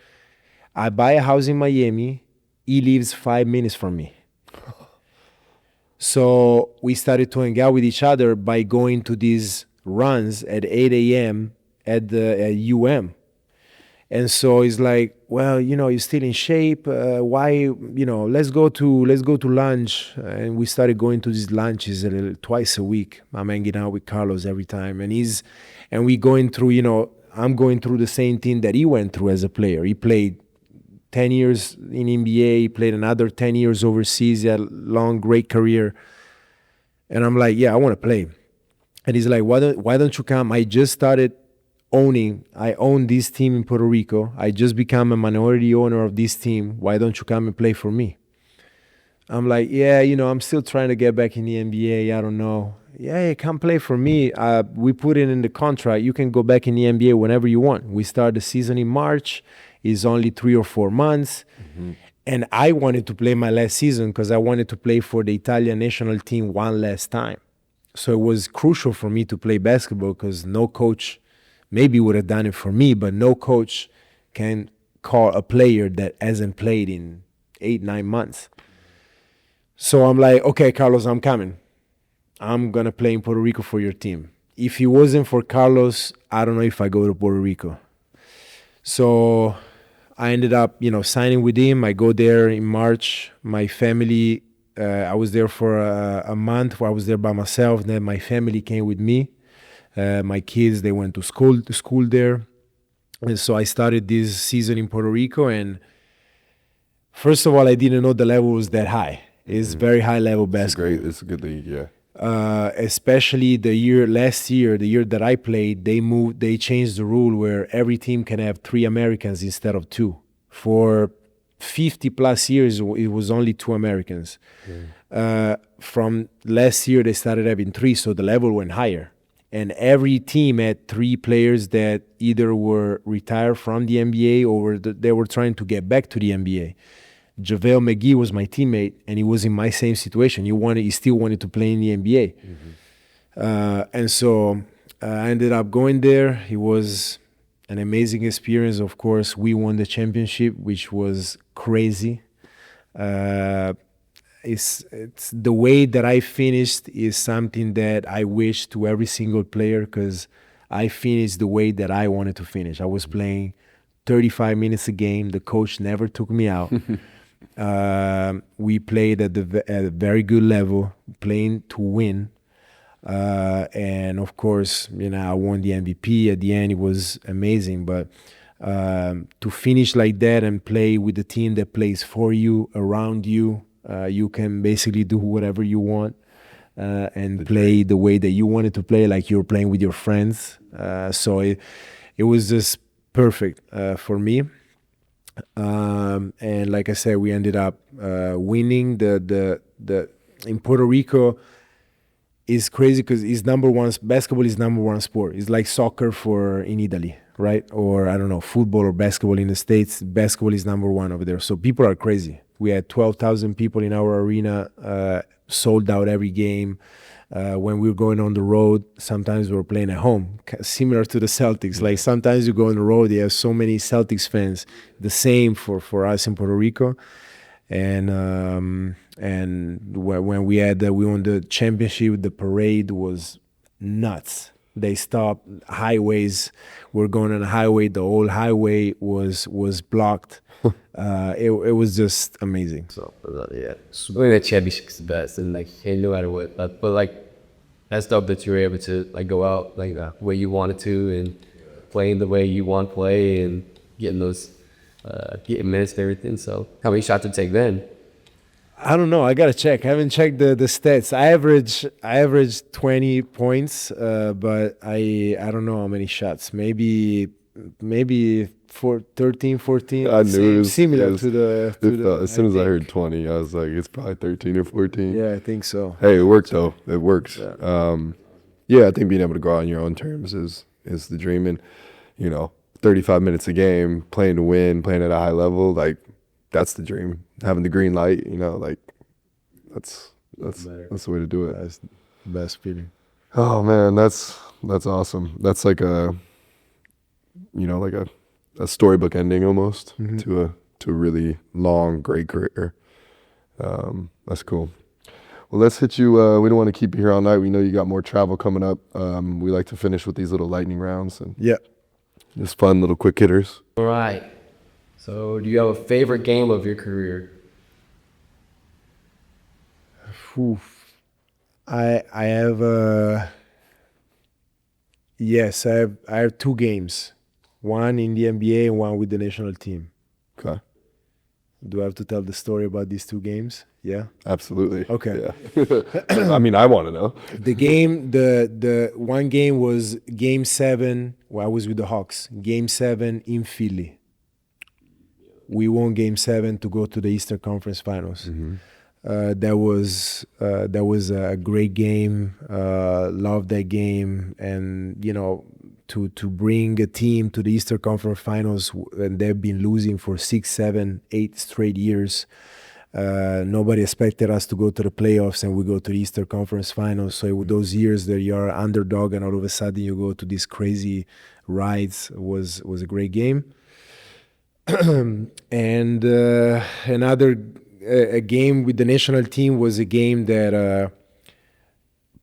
[SPEAKER 2] I buy a house in Miami. He lives 5 minutes from me. So we started to hang out with each other by going to these runs at 8 a.m. at the UM. And so it's like, well, you're still in shape. Why, let's go to lunch. And we started going to these lunches twice a week. I'm hanging out with Carlos every time, and we going through, I'm going through the same thing that he went through as a player. He played 10 years in NBA, he played another 10 years overseas. He had a long, great career. And I'm like, yeah, I want to play. And he's like, why don't you come? I just started I own this team in Puerto Rico. I just become a minority owner of this team. Why don't you come and play for me? I'm like, yeah, I'm still trying to get back in the NBA. I don't know. Yeah, come play for me. We put it in the contract. You can go back in the NBA whenever you want. We start the season in March. It's only 3 or 4 months. Mm-hmm. And I wanted to play my last season because I wanted to play for the Italian national team one last time. So it was crucial for me to play basketball because no coach maybe would have done it for me, but no coach can call a player that hasn't played in 8-9 months. So I'm like, okay, Carlos, I'm coming. I'm going to play in Puerto Rico for your team. If it wasn't for Carlos, I don't know if I go to Puerto Rico. So I ended up, signing with him. I go there in March. My family, I was there for a month where I was there by myself. Then my family came with me. My kids, they went to school there. And so I started this season in Puerto Rico. And first of all, I didn't know the level was that high. It's very high level basketball.
[SPEAKER 3] It's a good league, yeah.
[SPEAKER 2] Especially the year that I played, they changed the rule where every team can have 3 Americans instead of 2. For 50 plus years, it was only 2 Americans. From last year, they started having 3, so the level went higher. And every team had 3 players that either were retired from the NBA or they were trying to get back to the NBA. JaVale McGee was my teammate, and he was in my same situation. He still wanted to play in the NBA. Mm-hmm. And so I ended up going there. It was an amazing experience. Of course, we won the championship, which was crazy. It's the way that I finished is something that I wish to every single player because I finished the way that I wanted to finish. I was playing 35 minutes a game. The coach never took me out. We played at a very good level, playing to win. And of course, I won the MVP. At the end, it was amazing. But to finish like that and play with the team that plays for you, around you, you can basically do whatever you want and play the way that you wanted to play, like you're playing with your friends. So it was just perfect for me. And like I said, we ended up winning the in Puerto Rico. Is crazy because basketball is number one sport. It's like soccer in Italy, right? Or I don't know, football or basketball in the States. Basketball is number one over there. So people are crazy. We had 12,000 people in our arena, sold out every game. When we were going on the road, sometimes we were playing at home, similar to the Celtics. Like sometimes you go on the road, you have so many Celtics fans. The same for us in Puerto Rico. And when we won the championship, the parade was nuts. They stopped highways. We're going on a highway. The whole highway was blocked. It was just amazing.
[SPEAKER 1] So yeah, winning the championship is the best, and like no matter what. But like that's dope that you were able to like go out like the way you wanted to and playing the way you want to play and getting those getting minutes and everything. So how many shots did you take then?
[SPEAKER 2] I don't know. I gotta check. I haven't checked the stats. I averaged 20 points, but I don't know how many shots. Maybe 13, 14.
[SPEAKER 3] I knew it was
[SPEAKER 2] similar to the.
[SPEAKER 3] As soon as I heard 20, I was like, it's probably 13 or 14.
[SPEAKER 2] Yeah, I think so.
[SPEAKER 3] Hey, it worked though. It works. Yeah, I think being able to go out on your own terms is the dream. And 35 minutes a game, playing to win, playing at a high level, like that's the dream. Having the green light, like that's the way to do it.
[SPEAKER 2] That's the best feeling.
[SPEAKER 3] Oh man, that's awesome. That's like a storybook ending almost to a really long, great career. That's cool. Well, let's hit you. We don't want to keep you here all night. We know you got more travel coming up. We like to finish with these little lightning rounds. And
[SPEAKER 2] yeah.
[SPEAKER 3] Just fun little quick hitters.
[SPEAKER 1] All right. So, do you have a favorite game of your career?
[SPEAKER 2] Oof. I have yes, I have two games. One in the NBA and one with the national team.
[SPEAKER 3] Okay.
[SPEAKER 2] Do I have to tell the story about these two games? Yeah.
[SPEAKER 3] Absolutely.
[SPEAKER 2] Okay.
[SPEAKER 3] Yeah. I mean, I want to know.
[SPEAKER 2] The one game was Game 7. Well, I was with the Hawks. Game 7 in Philly. We won Game 7 to go to the Eastern Conference Finals. That was a great game. Loved that game, and to bring a team to the Eastern Conference Finals, and they've been losing for 6, 7, 8 straight years. Nobody expected us to go to the playoffs, and we go to the Eastern Conference Finals. So with those years that you're underdog, and all of a sudden you go to these crazy rides, was a great game. And another a game with the national team was a game that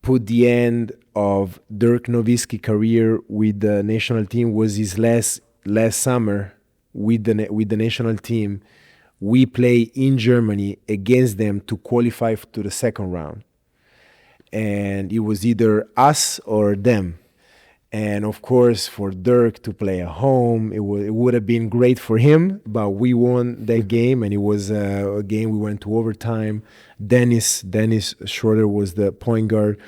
[SPEAKER 2] put the end of Dirk Nowitzki's career with the national team. Was his last summer with the national team. We play in Germany against them to qualify to the second round, and it was either us or them. And of course, for Dirk to play at home, it would have been great for him. But we won that game, and it was a game we went to overtime. Dennis Schroeder was the point guard.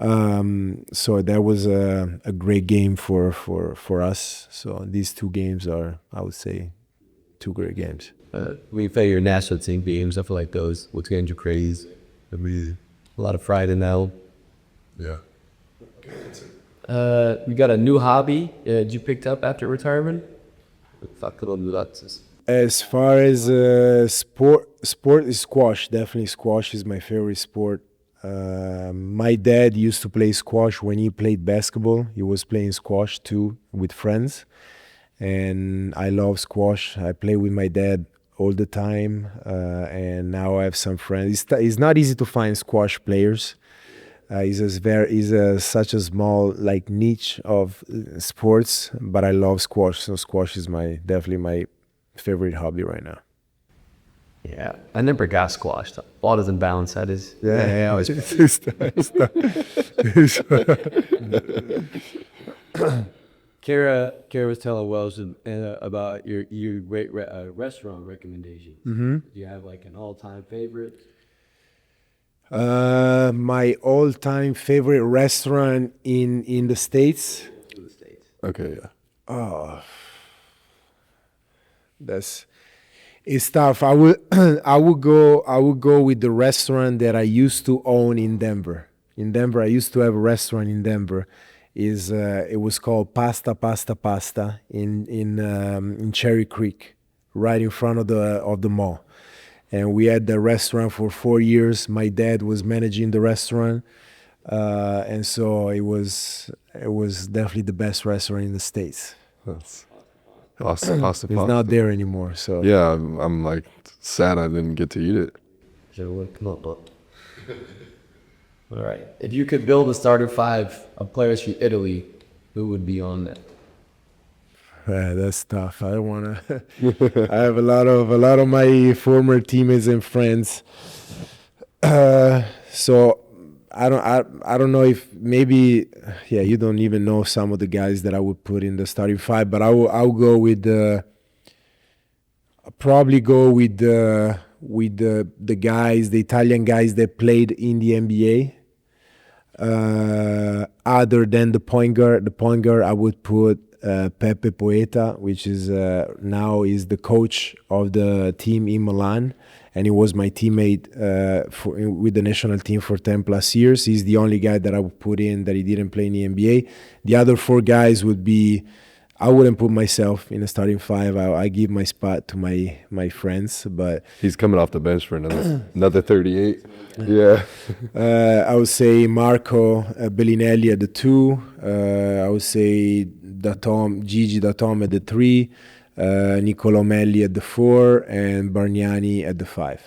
[SPEAKER 2] So that was a great game for us. So these two games are, I would say, two great games.
[SPEAKER 1] When you play your national team games, stuff like those, what's getting you crazy? I mean, a lot of pride in that.
[SPEAKER 4] Yeah.
[SPEAKER 1] You got a new hobby that you picked up after retirement?
[SPEAKER 2] As far as sport is squash. Definitely squash is my favorite sport. My dad used to play squash when he played basketball. He was playing squash too with friends. And I love squash. I play with my dad all the time. And now I have some friends. It's not easy to find squash players. It's such a small niche of sports, but I love squash. So squash is definitely my favorite hobby right now.
[SPEAKER 1] Yeah, I never got squashed. Ball doesn't bounce. That is.
[SPEAKER 2] Yeah,
[SPEAKER 1] I always. Kara was telling Wells about your great restaurant recommendation. Do you have an all-time favorite?
[SPEAKER 2] My all-time favorite restaurant in the States.
[SPEAKER 3] Okay, yeah.
[SPEAKER 2] Oh, it's tough. I would go with the restaurant that I used to own in Denver. In Denver, I used to have a restaurant in Denver. It was called Pasta in Cherry Creek, right in front of the mall. And we had the restaurant for 4 years. My dad was managing the restaurant, and so it was definitely the best restaurant in the States.
[SPEAKER 3] That's awesome. Pasta.
[SPEAKER 2] It's not there anymore. So
[SPEAKER 3] Yeah, I'm sad I didn't get to eat it.
[SPEAKER 1] Come on, Bob. All right. If you could build a starting five of players from Italy, who would be on that?
[SPEAKER 2] That's tough. I don't want to. I have a lot of my former teammates and friends. So I don't know if maybe you don't even know some of the guys that I would put in the starting five, but I'll go with probably go with the guys, the Italian guys that played in the NBA. Other than the point guard, I would put Pepe Poeta, which is now is the coach of the team in Milan, and he was my teammate with the national team for 10 plus years. He's the only guy that I would put in that he didn't play in the NBA. The other four guys would be, I wouldn't put myself in the starting five. I give my spot to my friends, but
[SPEAKER 3] He's coming off the bench for another 38. Yeah.
[SPEAKER 2] I would say Marco Bellinelli at the 2. I would say Gigi Datom at the 3, Niccolò Melli at the 4, and Bargnani at the 5.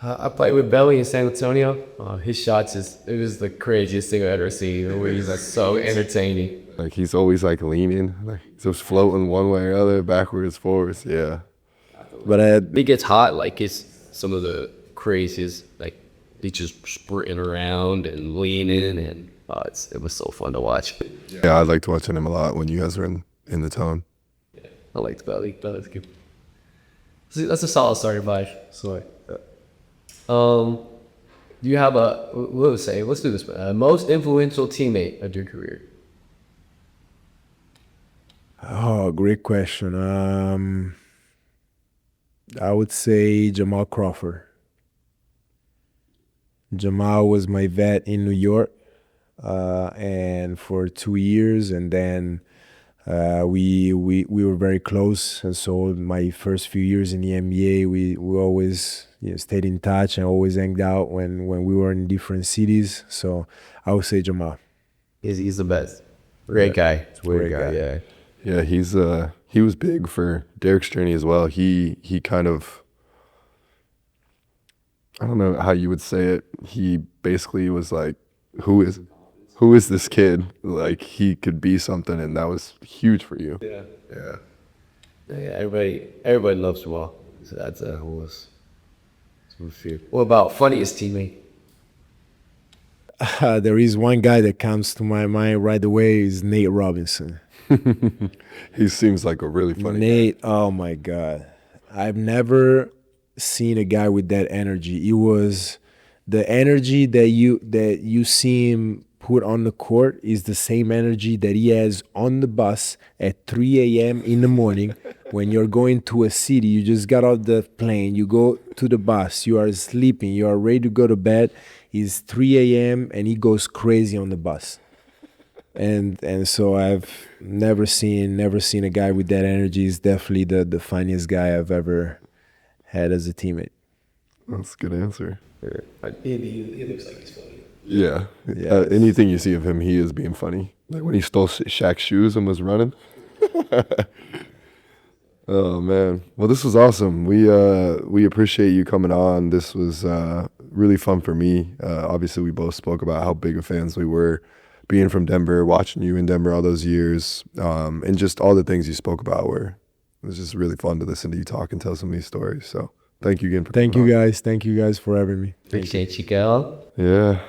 [SPEAKER 1] I played with Belly in San Antonio. His shots it was the craziest thing I've ever seen. Where he's so entertaining.
[SPEAKER 3] Like he's always like leaning, like he's just floating one way or other, backwards, forwards. Yeah.
[SPEAKER 2] But
[SPEAKER 1] When it gets hot, like it's some of the craziest, like they just sprinting around and leaning, and it was so fun to watch.
[SPEAKER 3] Yeah, I liked watching him a lot when you guys were in the tone.
[SPEAKER 1] I liked Belly. Belly's good. See, that's a solid starting five. Sorry. Do you have let's do this. Most influential teammate of your career?
[SPEAKER 2] oh, great question. I would say Jamal Crawford. Jamal was my vet in New York, and for 2 years, and then we were very close. And so my first few years in the NBA, we always stayed in touch and always hanged out when we were in different cities. So I would say Jamal.
[SPEAKER 1] He's the best. Great guy.
[SPEAKER 2] Great guy.
[SPEAKER 1] Yeah.
[SPEAKER 3] Yeah, he was big for Derrick's journey as well. He kind of, I don't know how you would say it. He basically was like, who is this kid? Like he could be something, and that was huge for you.
[SPEAKER 1] Yeah.
[SPEAKER 3] Yeah.
[SPEAKER 1] Yeah. Everybody loves Jamal. So that's was fear. What about funniest teammate?
[SPEAKER 2] There is one guy that comes to my mind right away is Nate Robinson.
[SPEAKER 3] He seems like a really funny guy.
[SPEAKER 2] Nate, oh my God. I've never seen a guy with that energy. It was the energy that you see him put on the court is the same energy that he has on the bus at 3 a.m. in the morning when you're going to a city. You just got off the plane, you go to the bus, you are sleeping, you are ready to go to bed. It's 3 a.m. and he goes crazy on the bus. And so I've never seen a guy with that energy. He's definitely the funniest guy I've ever had as a teammate.
[SPEAKER 3] That's a good answer.
[SPEAKER 1] He looks like he's funny.
[SPEAKER 3] Yeah.
[SPEAKER 2] Yes.
[SPEAKER 3] Anything you see of him, he is being funny. Like when he stole Shaq's shoes and was running. Oh man. Well, this was awesome. We appreciate you coming on. This was really fun for me. Obviously, we both spoke about how big of fans we were, being from Denver, watching you in Denver all those years, and just all the things you spoke about were. It was just really fun to listen to you talk and tell some of these stories. So thank you again for
[SPEAKER 2] Thank
[SPEAKER 3] coming
[SPEAKER 2] you
[SPEAKER 3] on.
[SPEAKER 2] guys. Thank you guys for having me.
[SPEAKER 1] Appreciate you, Galo.
[SPEAKER 3] Yeah.